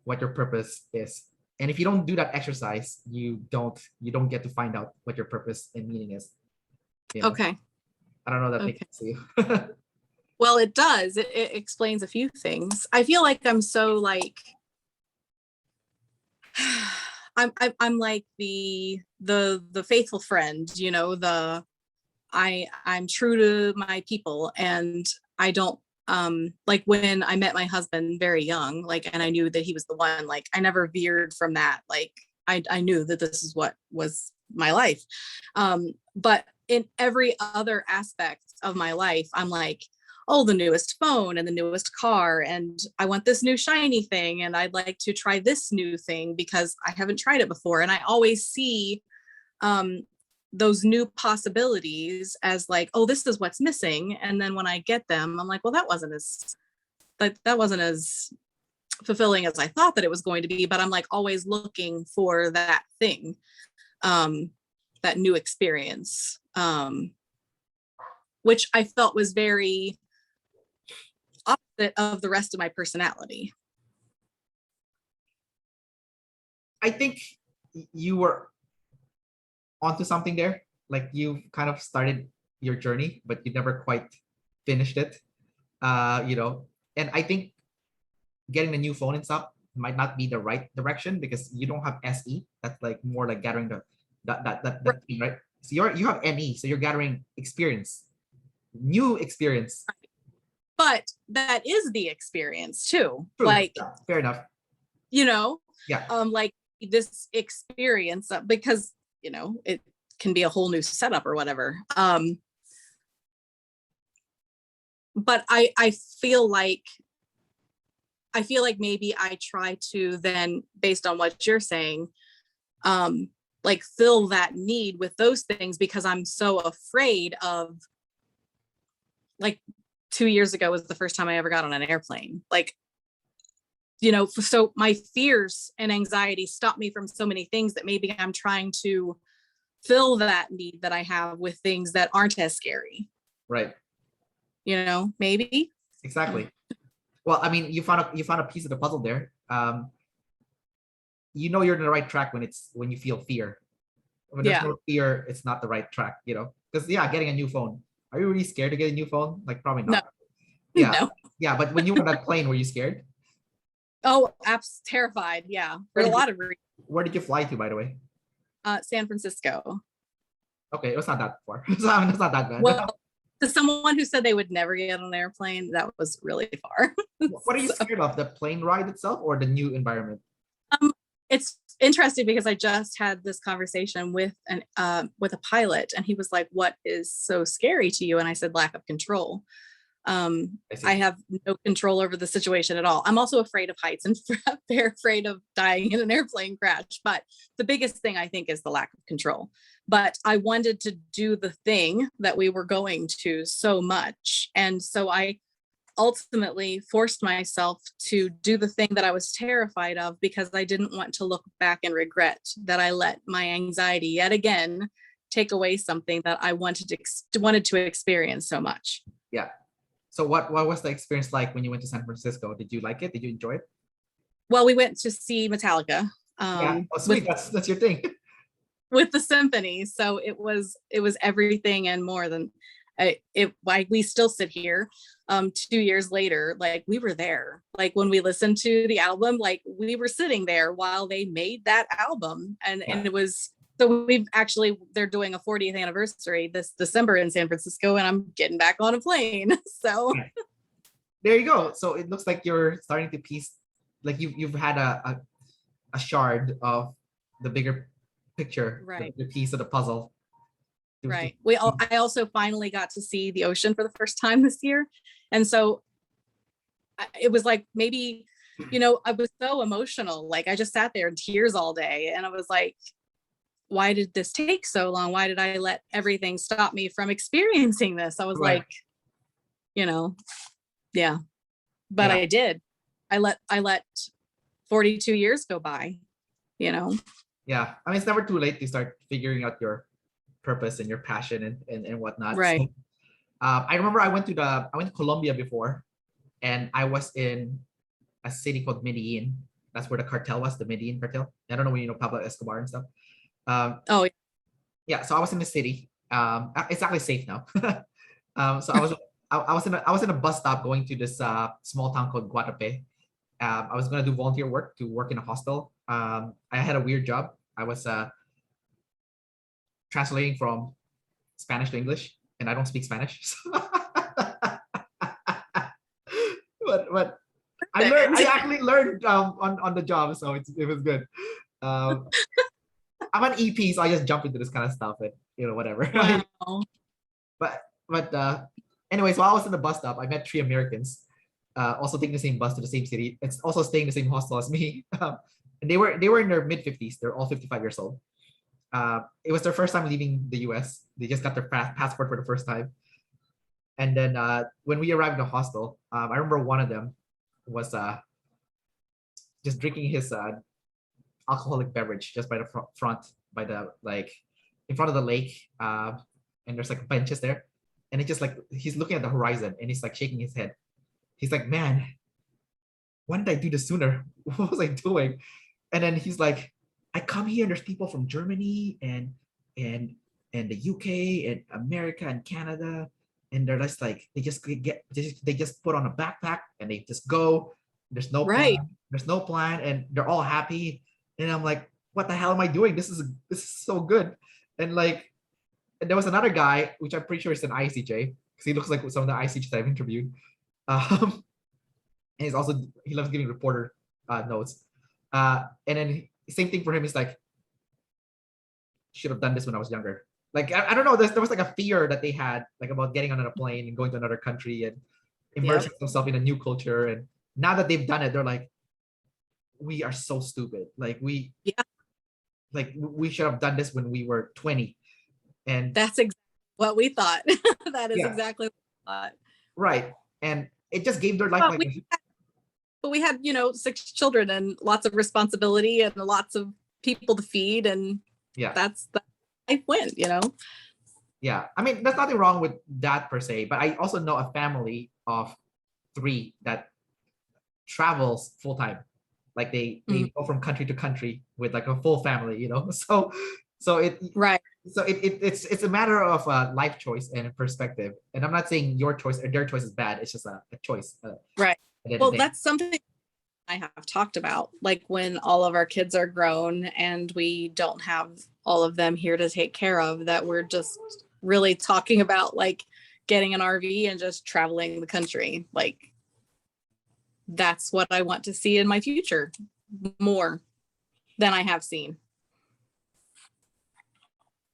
what your purpose is. And if you don't do that exercise, you don't get to find out what your purpose and meaning is. Okay. I don't know that makes sense to you. Well, it does. It explains a few things. I feel like I'm so like I'm like the faithful friend, I'm true to my people, and I don't like when I met my husband very young, like, and I knew that he was the one, like, I never veered from that. Like, I knew that this is what was my life. But in every other aspect of my life, I'm like, oh, the newest phone and the newest car, and I want this new shiny thing, and I'd like to try this new thing because I haven't tried it before. And I always see those new possibilities as like, oh, this is what's missing. And then when I get them, I'm like, well, that wasn't as fulfilling as I thought that it was going to be. But I'm like always looking for that thing, that new experience, which I felt was very opposite of the rest of my personality. I think you were onto something there. Like you kind of started your journey, but you never quite finished it. And I think getting a new phone and stuff might not be the right direction because you don't have SE. That's like more like gathering that thing, right? So you have NE, so you're gathering experience, new experience. But that is the experience too. True. Like, yeah, fair enough. Yeah. Like this experience, because it can be a whole new setup or whatever. But I feel like maybe I try to then, based on what you're saying, like fill that need with those things because I'm so afraid of, like 2 years ago was the first time I ever got on an airplane. Like, so my fears and anxiety stop me from so many things that maybe I'm trying to fill that need that I have with things that aren't as scary. Right. Maybe. Exactly. Well, I mean, you found a piece of the puzzle there. You're in the right track when you feel fear. When there's no fear, it's not the right track, because getting a new phone. Are you really scared to get a new phone? Like probably not. No. Yeah. No. Yeah, but when you were on that plane, were you scared? Oh, terrified. Yeah. For a lot of reasons. Where did you fly to, by the way? San Francisco. Okay, it was not that far. It's not that bad. Well, to someone who said they would never get on an airplane, that was really far. What are you scared of? The plane ride itself or the new environment? It's interesting because I just had this conversation with a pilot, and he was like, "What is so scary to you?" And I said, "Lack of control. I have no control over the situation at all. I'm also afraid of heights and very afraid of dying in an airplane crash. But the biggest thing I think is the lack of control. But I wanted to do the thing that we were going to so much, and so I ultimately forced myself to do the thing that I was terrified of because I didn't want to look back and regret that I let my anxiety yet again take away something that I wanted to experience so much." Yeah. So what was the experience like when you went to San Francisco? Did you like it? Did you enjoy it? Well, we went to see Metallica. Yeah. Oh, sweet. That's your thing. With the symphony. So it was everything and more than like we still sit here 2 years later, like we were there. Like when we listened to the album, like we were sitting there while they made that album. And it was, so they're doing a 40th anniversary this December in San Francisco, and I'm getting back on a plane. So there you go. So it looks like you're starting to piece, like you've had a shard of the bigger picture, right? The piece of the puzzle. Right. I also finally got to see the ocean for the first time this year, and so it was like maybe, I was so emotional. Like I just sat there in tears all day, and I was like, why did this take so long? Why did I let everything stop me from experiencing this? I was like, yeah, but I did. I let 42 years go by, Yeah. I mean, it's never too late to start figuring out your purpose and your passion and whatnot. Right. So, I remember I went to Colombia before, and I was in a city called Medellin. That's where the cartel was, the Medellin cartel. I don't know when you know Pablo Escobar and stuff. Yeah. So I was in the city. It's actually safe now. So I was in a bus stop going to this small town called Guadape. I was gonna do volunteer work to work in a hostel. I had a weird job. I was translating from Spanish to English, and I don't speak Spanish. but I actually learned on the job, so it was good. Um, I'm an EP, so I just jump into this kind of stuff and whatever. Wow. But anyways, while I was in the bus stop, I met 3 Americans, also taking the same bus to the same city. It's also staying in the same hostel as me. And they were in their mid-50s. They're all 55 years old. It was their first time leaving the US. They just got their passport for the first time. And then when we arrived in the hostel, I remember one of them was just drinking his alcoholic beverage just by the front, by the in front of the lake. And there's like benches there. And it's just like he's looking at the horizon and he's like shaking his head. He's like, man, why didn't I do this sooner? What was I doing? And then he's like, I come here and there's people from Germany and the UK and America and Canada, and they're just like they just put on a backpack and they just go. There's no Right. plan. There's no plan, and they're all happy. And I'm like, what the hell am I doing? This is so good. And there was another guy, which I'm pretty sure is an ICJ, because he looks like some of the ICJs I've interviewed. And he loves giving reporter notes. And then same thing for him. He's like, should have done this when I was younger. Like I don't know. There was like a fear that they had like about getting on a plane and going to another country and immersing themselves in a new culture. And now that they've done it, they're like, we are so stupid. Like we should have done this when we were 20. And that's exactly what we thought. That is exactly what we thought. Right. And it just gave their life but we had 6 children and lots of responsibility and lots of people to feed, and that's life went. Yeah, I mean, there's nothing wrong with that per se, but I also know a family of 3 that travels full time. Like they go from country to country with like a full family, so it's a matter of life choice and perspective. And I'm not saying your choice or their choice is bad. It's just a choice. Right. Well, that's something I have talked about, like when all of our kids are grown and we don't have all of them here to take care of, that we're just really talking about like getting an RV and just traveling the country. Like that's what I want to see in my future more than I have seen.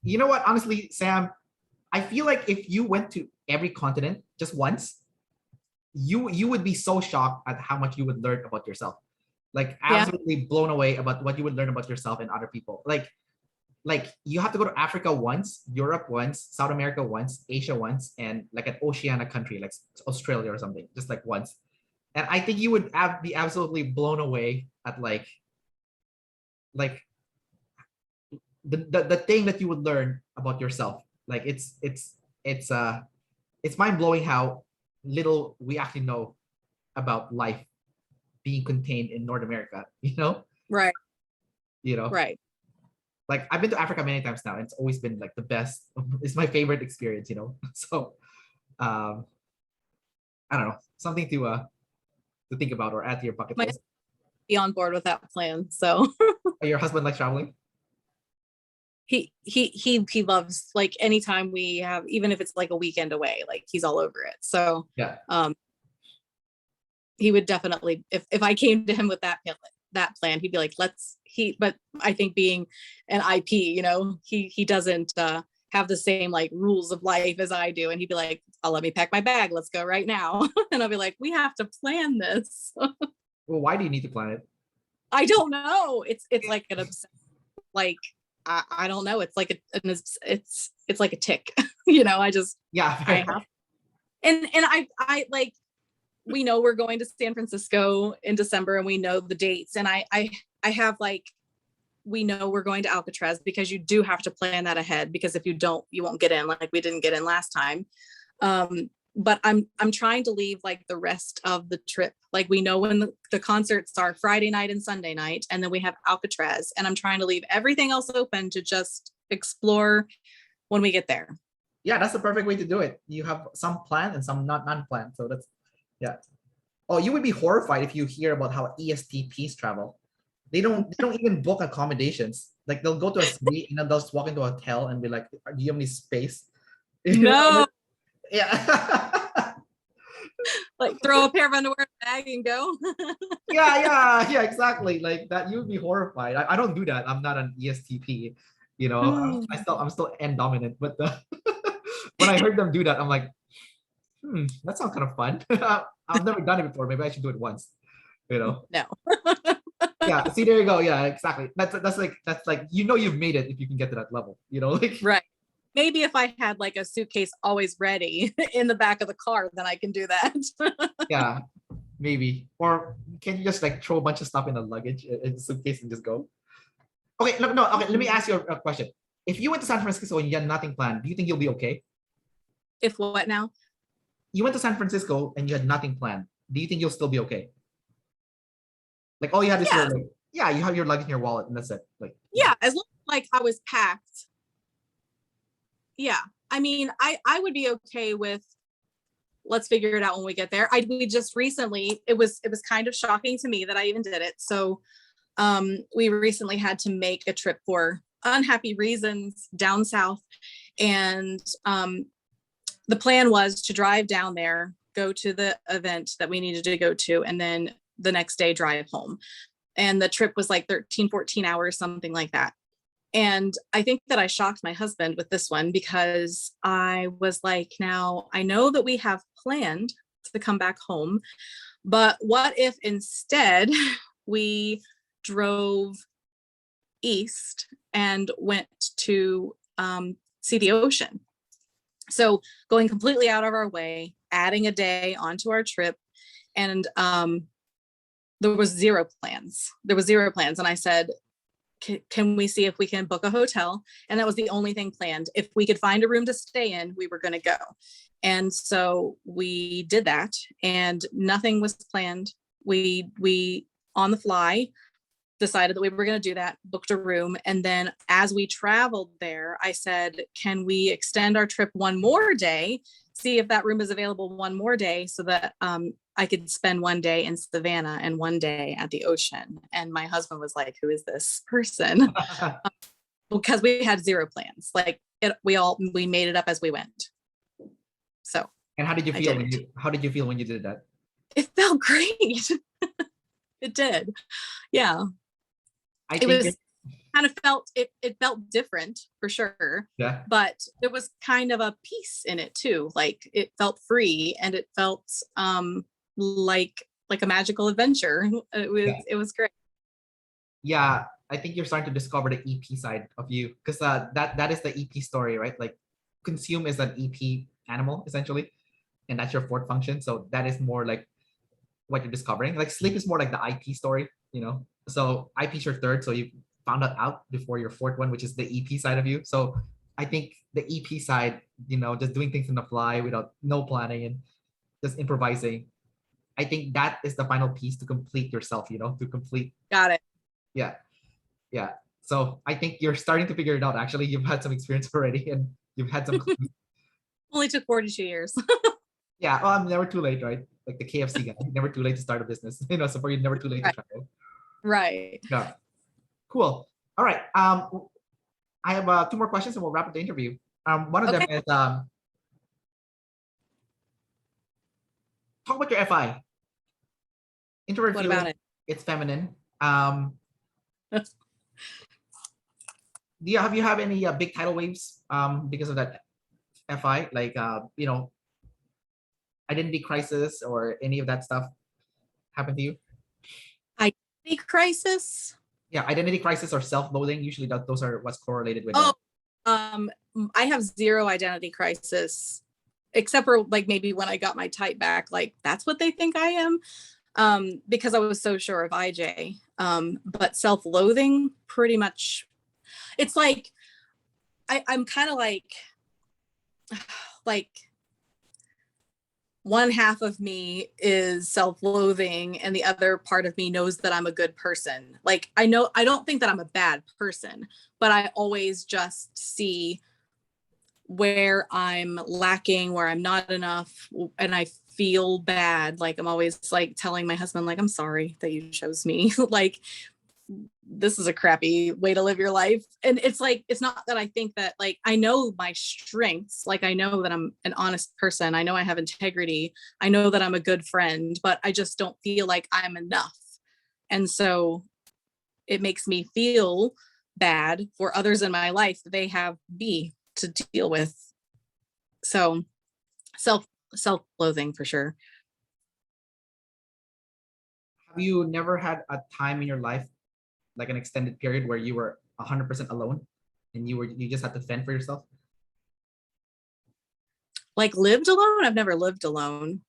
You know what? Honestly, Sam, I feel like if you went to every continent just once, you would be so shocked at how much you would learn about yourself. Like absolutely blown away about what you would learn about yourself and other people. Like you have to go to Africa once, Europe once, South America once, Asia once, and like an Oceania country like Australia or something, just like once. And I think you would be absolutely blown away at like the thing that you would learn about yourself. Like it's mind blowing how little we actually know about life being contained in North America. Right. Right. Like I've been to Africa many times now, and it's always been like the best. It's my favorite experience. So I don't know, something to think about or add to your bucket list. Be on board with that plan. So your husband likes traveling? He loves, like anytime we have, even if it's like a weekend away, like he's all over it. So he would definitely, if I came to him with that plan, he'd be like, but I think being an IP, he doesn't have the same like rules of life as I do. And he'd be like, oh, let me pack my bag. Let's go right now. And I'll be like, we have to plan this. Well, why do you need to plan it? I don't know. It's like an obsession. Like, I don't know. It's like it's like a tick, I just, I have, and I like, we know we're going to San Francisco in December and we know the dates. And I have like, we know we're going to Alcatraz because you do have to plan that ahead, because if you don't, you won't get in, like we didn't get in last time. But I'm trying to leave like the rest of the trip. Like we know when the concerts are Friday night and Sunday night, and then we have Alcatraz, and I'm trying to leave everything else open to just explore when we get there. Yeah, that's the perfect way to do it. You have some planned and some non-planned. So that's, Oh, you would be horrified if you hear about how ESTPs travel. They don't even book accommodations. Like they'll go to a city and then they'll just walk into a hotel and be like, do you have any space? No. Yeah. Like throw a pair of underwear in a bag and go. Yeah, exactly. Like that, you would be horrified. I don't do that. I'm not an ESTP. You know, I'm still N dominant. But when I heard them do that, I'm like, that sounds kind of fun. I've never done it before. Maybe I should do it once. You know. No. Yeah. See, there you go. Yeah, exactly. That's like you've made it if you can get to that level. You know, like Right. Maybe if I had like a suitcase always ready in the back of the car, then I can do that. yeah, maybe. Or can you just like throw a bunch of stuff in the luggage in the suitcase and just go? Okay, no. Okay, let me ask you a question. If you went to San Francisco and you had nothing planned, do you think you'll be okay? If what now? You went to San Francisco and you had nothing planned. Do you think you'll still be okay? Like all you had is Yeah. you have your luggage in your wallet and that's it. Like Yeah, as long as like I was packed. Yeah. I mean, I would be okay with let's figure it out when we get there. We just recently, it was kind of shocking to me that I even did it. So we recently had to make a trip for unhappy reasons down south. And the plan was to drive down there, go to the event that we needed to go to, and then the next day drive home. And the trip was like 13, 14 hours, something like that. And I think that I shocked my husband with this one because I was like, now I know that we have planned to come back home, but what if instead we drove east and went to see the ocean? So going completely out of our way, adding a day onto our trip, and there was zero plans. And I said, can we see if we can book a hotel? And that was the only thing planned. If we could find a room to stay in, we were going to go. And so we did that and nothing was planned. We on the fly decided that we were going to do that, booked a room. And then as we traveled there, I said, can we extend our trip one more day, see if that room is available one more day so that I could spend one day in Savannah and one day at the ocean. And my husband was like, who is this person? Because we had zero plans. Like we made it up as we went. So. And how did you feel when you did that? It felt great. It did. Yeah. It felt different for sure. Yeah. But there was kind of a peace in it too. Like it felt free and it felt like a magical adventure. It was great. Yeah, I think you're starting to discover the EP side of you because that is the EP story, right? Like consume is an EP animal essentially, and that's your fourth function. So that is more like what you're discovering. Like sleep is more like the IP story, you know. So IP is your third, so you found that out before your fourth one, which is the EP side of you. So I think the EP side, you know, just doing things on the fly without no planning and just improvising. I think that is the final piece to complete yourself, you know, to complete. Got it. Yeah. So I think you're starting to figure it out. Actually, you've had some experience already and you've had some. Only took 42 years. Yeah. Well, I'm never too late, right? Like the KFC guy, never too late to start a business. You know, so for you, never too late to travel. Right. Yeah. Cool. All right. I have 2 more questions and we'll wrap up the interview. One of them is talk about your FI. Introvert What feeling, about it? it's feminine. Do you have any big tidal waves because of that FI, like you know, identity crisis or any of that stuff happen to you? Identity crisis? Yeah, identity crisis or self-loathing. Usually those are what's correlated with. I have zero identity crisis, except for like maybe when I got my type back, like that's what they think I am. Because I was so sure of IJ. But self-loathing, pretty much, it's like I'm kind of like one half of me is self-loathing and the other part of me knows that I'm a good person. Like I don't think that I'm a bad person, but I always just see where I'm lacking, where I'm not enough, and I feel bad. Like I'm always like telling my husband, like, I'm sorry that you chose me. Like this is a crappy way to live your life. And it's like, it's not that I think that, like, I know my strengths, like I know that I'm an honest person, I know I have integrity, I know that I'm a good friend, but I just don't feel like I'm enough. And so it makes me feel bad for others in my life that they have me to deal with. So self-loathing for sure. Have you never had a time in your life, like an extended period, where you were 100% alone and you just had to fend for yourself? Like lived alone? I've never lived alone.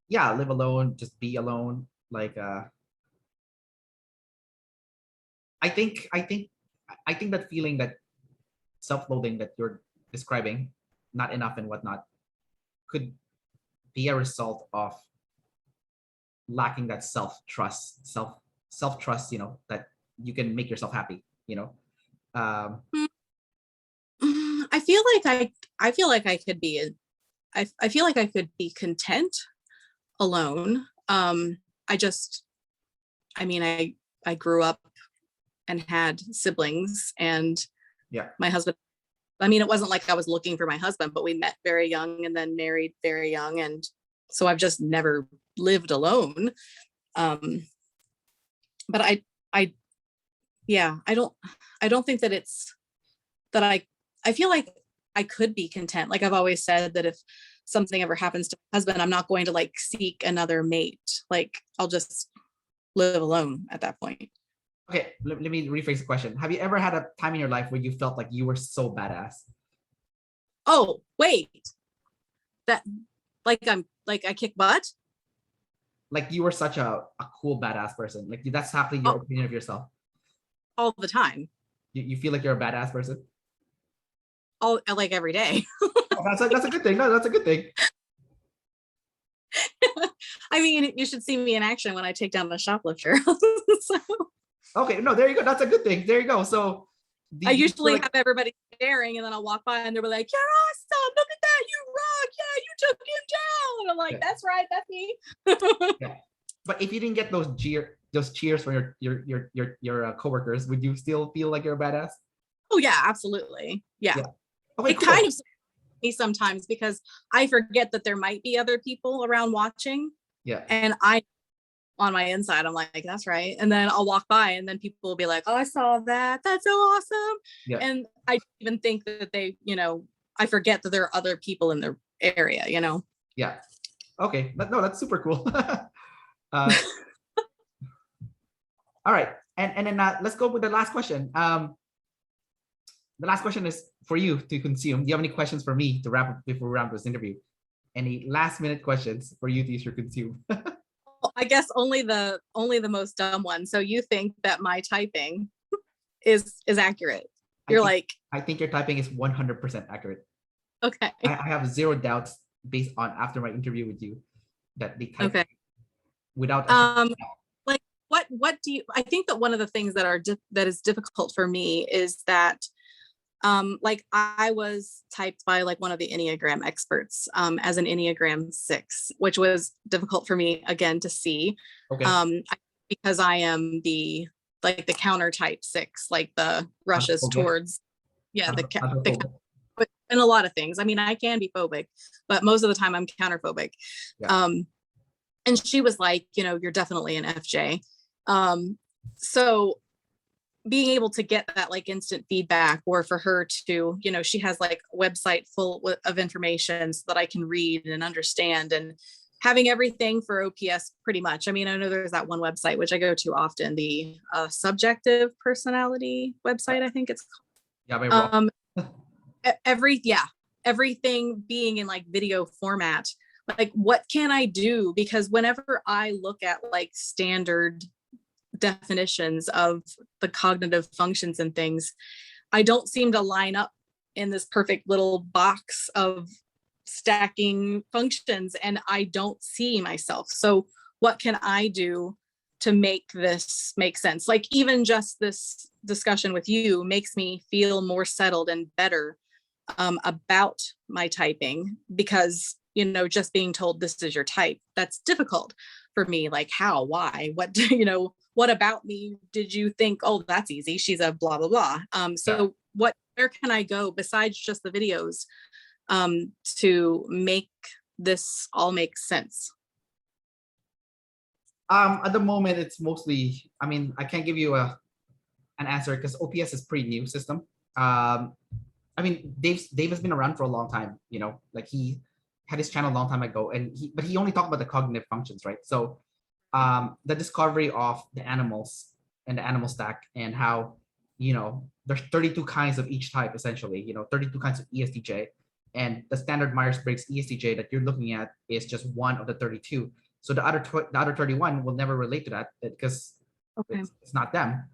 Yeah, live alone, just be alone. Like I think that feeling, that self-loathing that you're describing, not enough and whatnot, could be a result of lacking that self-trust, that you can make yourself happy, I feel like I could be I feel like I could be content alone. I just, I mean, I grew up and had siblings, and yeah. my husband, I mean, it wasn't like I was looking for my husband, but we met very young and then married very young. And so I've just never lived alone. But yeah, I don't think that it's that I feel like I could be content. Like I've always said that if something ever happens to my husband, I'm not going to like seek another mate. Like I'll just live alone at that point. Okay, let me rephrase the question. Have you ever had a time in your life where you felt like you were so badass? Oh, wait. That like I kick butt? Like you were such a cool badass person. Like that's halfly your opinion of yourself. All the time. You feel like you're a badass person? All like every day. That's a good thing. No, that's a good thing. I mean, you should see me in action when I take down a shoplifter. So, okay, no, there you go. That's a good thing. There you go. So I usually have everybody staring, and then I'll walk by and they'll be like, "You're awesome! Look at that! You rock! Yeah, you took him down!" And I'm like, "That's right, that's me." Yeah. But if you didn't get those cheers from your coworkers, would you still feel like you're a badass? Oh yeah, absolutely. Yeah. Okay, it cool. kind of me sometimes because I forget that there might be other people around watching. Yeah. And on my inside, I'm like, that's right. And then I'll walk by and then people will be like, "Oh, I saw that. That's so awesome." Yeah. And I even think that they, I forget that there are other people in the area, Yeah. Okay. No, that's super cool. All right. And then let's go with the last question. The last question is for you to consume. Do you have any questions for me to wrap up before we wrap this interview? Any last minute questions for you to use or consume? I guess only the most dumb one. So you think that my typing is accurate? I think your typing is 100% accurate. Okay. I have zero doubts based on after my interview with you that the typing without like what do you, I think that one of the things that is difficult for me is that like I was typed by like one of the Enneagram experts as an Enneagram 6, which was difficult for me again to see. Because I am the counter type 6, like the rushes towards the in a lot of things. I mean, I can be phobic, but most of the time I'm counterphobic. And she was like, you're definitely an FJ. So being able to get that like instant feedback, or for her to, she has like a website full of information so that I can read and understand, and having everything for OPS pretty much. I mean, I know there's that one website, which I go to often, the subjective personality website, I think it's called. Everything being in like video format. Like, what can I do? Because whenever I look at like standard definitions of the cognitive functions and things, I don't seem to line up in this perfect little box of stacking functions, and I don't see myself. So what can I do to make this make sense? Like even just this discussion with you makes me feel more settled and better about my typing, because just being told this is your type. That's difficult for me. Like, how, why, what, what about me did you think, oh, that's easy, she's a blah, blah, blah. So where can I go besides just the videos to make this all make sense? At the moment, it's mostly, I can't give you an answer because OPS is pretty new system. Dave has been around for a long time, like he had his channel a long time ago, but he only talked about the cognitive functions, right? So the discovery of the animals and the animal stack, and how, there's 32 kinds of each type, essentially, 32 kinds of ESTJ, and the standard Myers-Briggs ESTJ that you're looking at is just one of the 32. So the other 31 will never relate to that because it's not them.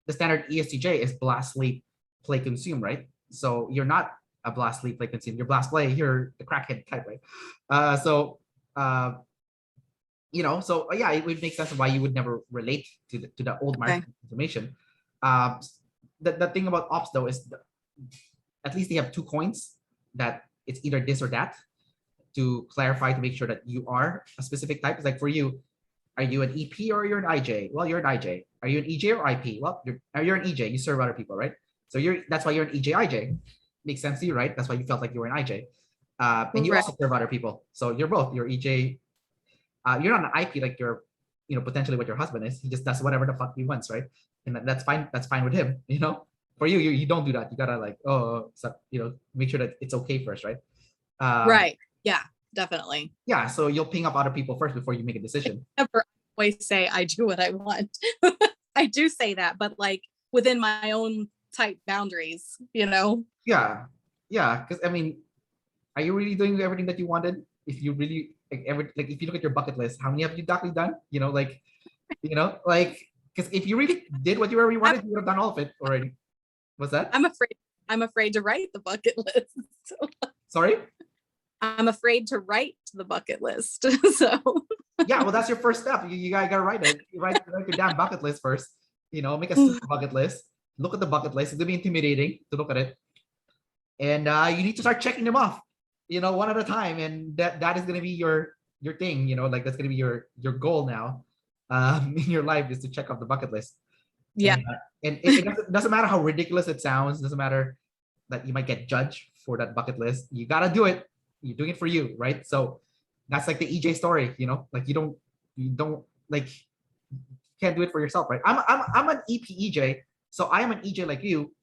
The standard ESTJ is blast, sleep, play, consume, right? So you're not a blast, sleep, play, consume. You're blast, play. You're the crackhead type, right? It would make sense of why you would never relate to the old Myers information. The thing about ops though is at least they have 2 coins that it's either this or that, to clarify, to make sure that you are a specific type. It's like, for you, are you an EP or you're an IJ? Well, you're an IJ. Are you an EJ or IP? Well, you're an EJ. You serve other people, right? So that's why you're an EJ IJ. Makes sense to you, right? That's why you felt like you were an IJ. And you also serve other people. So you're both. You're EJ. You're not an IP like you're, potentially what your husband is. He just does whatever the fuck he wants, right? And that's fine. That's fine with him. For you don't do that. You gotta make sure that it's okay first, right? Right. Yeah, definitely. Yeah. So you'll ping up other people first before you make a decision. I never always say I do what I want. I do say that, but like within my own tight boundaries, Yeah. Yeah. Because are you really doing everything that you wanted? If you really if you look at your bucket list, how many have you exactly done? Because if you really did what you already wanted, you would have done all of it already. What's that? I'm afraid to write the bucket list. Sorry? I'm afraid to write the bucket list. So yeah, well, that's your first step. You gotta write it. You write your damn bucket list first. Make a simple bucket list. Look at the bucket list. It's gonna be intimidating to look at it, and you need to start checking them off. One at a time, and that is gonna be your thing. That's gonna be your goal now, in your life, is to check off the bucket list. Yeah, and it doesn't matter how ridiculous it sounds. It doesn't matter that you might get judged for that bucket list. You gotta do it. You're doing it for you, right? So that's like the EJ story, like you don't like, can't do it for yourself, right? I'm an EPEJ, so I am an EJ like you,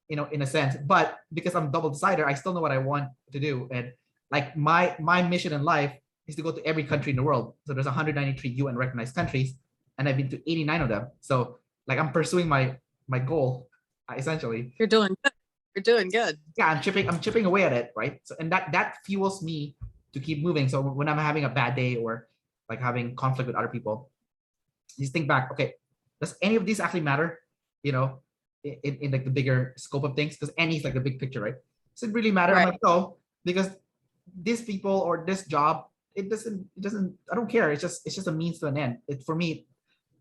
in a sense, but because I'm double decider, I still know what I want to do. And like my mission in life is to go to every country in the world. So there's 193 UN recognized countries, and I've been to 89 of them. So like I'm pursuing my goal, essentially. You're doing good. You're doing good. Yeah, I'm chipping away at it, right? So, and that fuels me to keep moving. So when I'm having a bad day or like having conflict with other people, just think back, okay, does any of these actually matter? In like the bigger scope of things, because any is like the big picture, right? Does it really matter? Right. I'm like, no, because these people or this job, it doesn't, I don't care. It's just a means to an end. For me,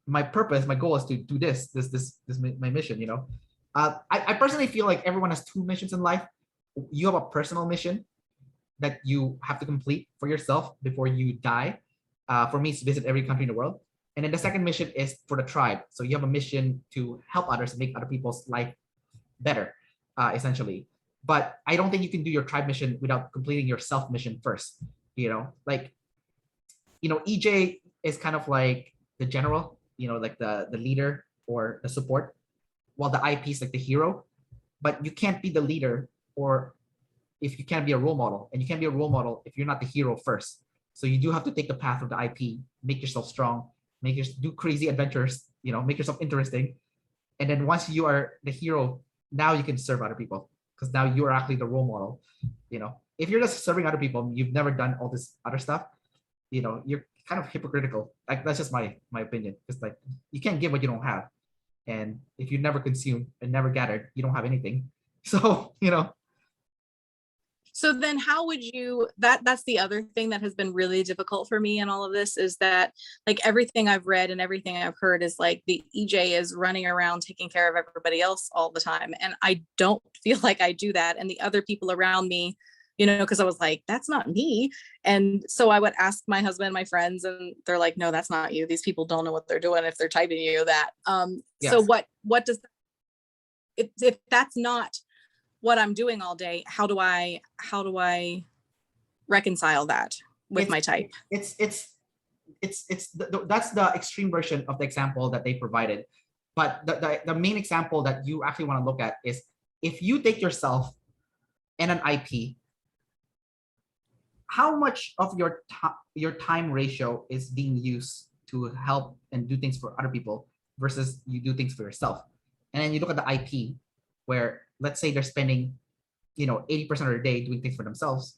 my purpose, my goal is to do this my mission, I personally feel like everyone has 2 missions in life. You have a personal mission that you have to complete for yourself before you die. For me, it's to visit every country in the world. And then the second mission is for the tribe. So you have a mission to help others, make other people's life better, essentially. But I don't think you can do your tribe mission without completing your self mission first. EJ is kind of like the general, like the leader or the support, while the IP is like the hero. But you can't be the leader or if you can't be a role model, and you can't be a role model if you're not the hero first. So you do have to take the path of the IP, make yourself strong, do crazy adventures, make yourself interesting. And then once you are the hero, now you can serve other people, because now you are actually the role model. If you're just serving other people, you've never done all this other stuff, you're kind of hypocritical. Like, that's just my opinion. Because like, you can't give what you don't have. And if you never consumed and never gathered, you don't have anything. So, So then how would you, that's the other thing that has been really difficult for me in all of this, is that like everything I've read and everything I've heard is like the EJ is running around taking care of everybody else all the time. And I don't feel like I do that. And the other people around me, because I was like, that's not me. And so I would ask my husband, my friends, and they're like, no, that's not you. These people don't know what they're doing if they're typing you that. Yes. So what does, if that's not what I'm doing all day, how do I reconcile that with my type? That's the extreme version of the example that they provided. But the main example that you actually want to look at is if you take yourself and an IP, how much of your time ratio is being used to help and do things for other people versus you do things for yourself? And then you look at the IP, where let's say they're spending 80% of their day doing things for themselves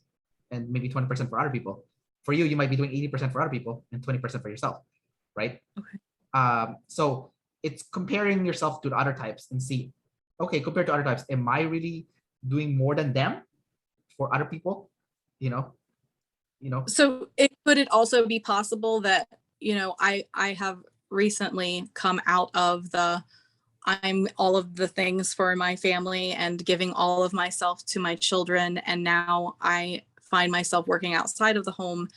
and maybe 20% for other people. For you, you might be doing 80% for other people and 20% for yourself, right? Okay. So it's comparing yourself to the other types and see, okay, compared to other types, am I really doing more than them for other people? So could it also be possible that, I have recently come out of I'm all of the things for my family and giving all of myself to my children. And now I find myself working outside of the home.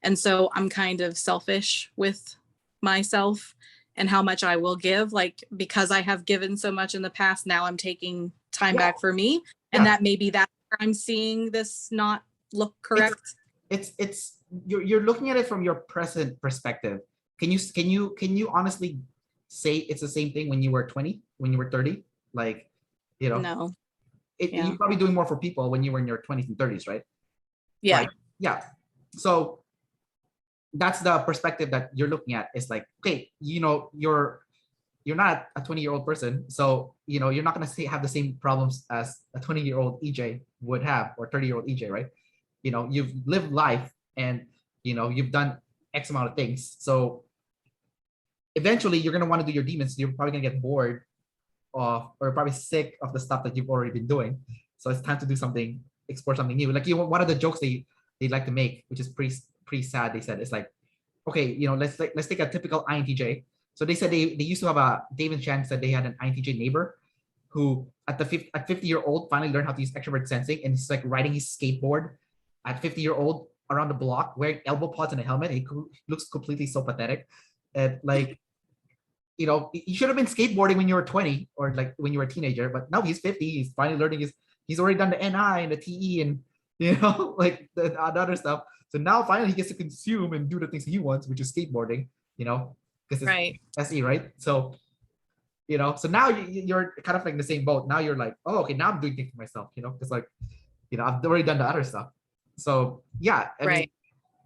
And so I'm kind of selfish with myself and how much I will give, like, because I have given so much in the past, now I'm taking time back for me. And that maybe that's where I'm seeing this not look correct. It's you're looking at it from your present perspective. Can you honestly say it's the same thing when you were 20, when you were 30? Like, No. You're probably doing more for people when you were in your 20s and 30s, right? Yeah. Like, yeah. So that's the perspective that you're looking at. It's like, okay, you're not a 20-year-old person, so you're not going to have the same problems as a 20-year-old EJ would have, or 30-year-old EJ, right? You've lived life, and you've done X amount of things. So eventually you're going to want to do your demons. You're probably going to get bored of, or probably sick of the stuff that you've already been doing. So it's time to do something, explore something new. Like, one of the jokes they like to make, which is pretty sad, they said, it's like, okay, let's take a typical INTJ. So they said they used to have David Chan said they had an INTJ neighbor who at 50-year-old finally learned how to use extrovert sensing, and he's like riding his skateboard at 50-year-old around the block wearing elbow pads and a helmet. He looks completely so pathetic. And like, you should have been skateboarding when you were 20 or like when you were a teenager, but now he's 50. He's finally learning he's already done the NI and the TE and like the other stuff. So now finally he gets to consume and do the things he wants, which is skateboarding, because it's Right. SE, right? So, so now you're kind of like in the same boat. Now you're like, oh, okay, now I'm doing things for myself, because like, I've already done the other stuff. So yeah, I mean,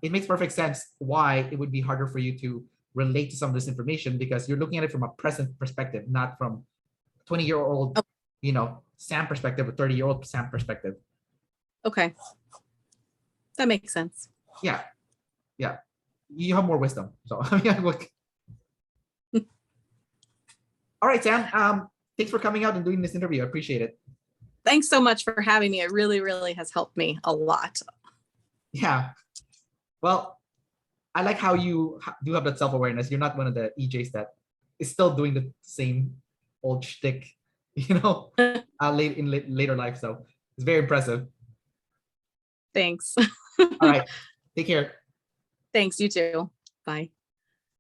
it makes perfect sense why it would be harder for you to relate to some of this information, because you're looking at it from a present perspective, not from 20-year-old, Sam perspective or 30-year-old Sam perspective. Okay. That makes sense. Yeah. You have more wisdom. So look. All right, Sam. Thanks for coming out and doing this interview. I appreciate it. Thanks so much for having me. It really, really has helped me a lot. Yeah. Well, I like how you do have that self-awareness. You're not one of the EJs that is still doing the same old shtick, late in later life. So it's very impressive. Thanks. All right. Take care. Thanks. You too. Bye.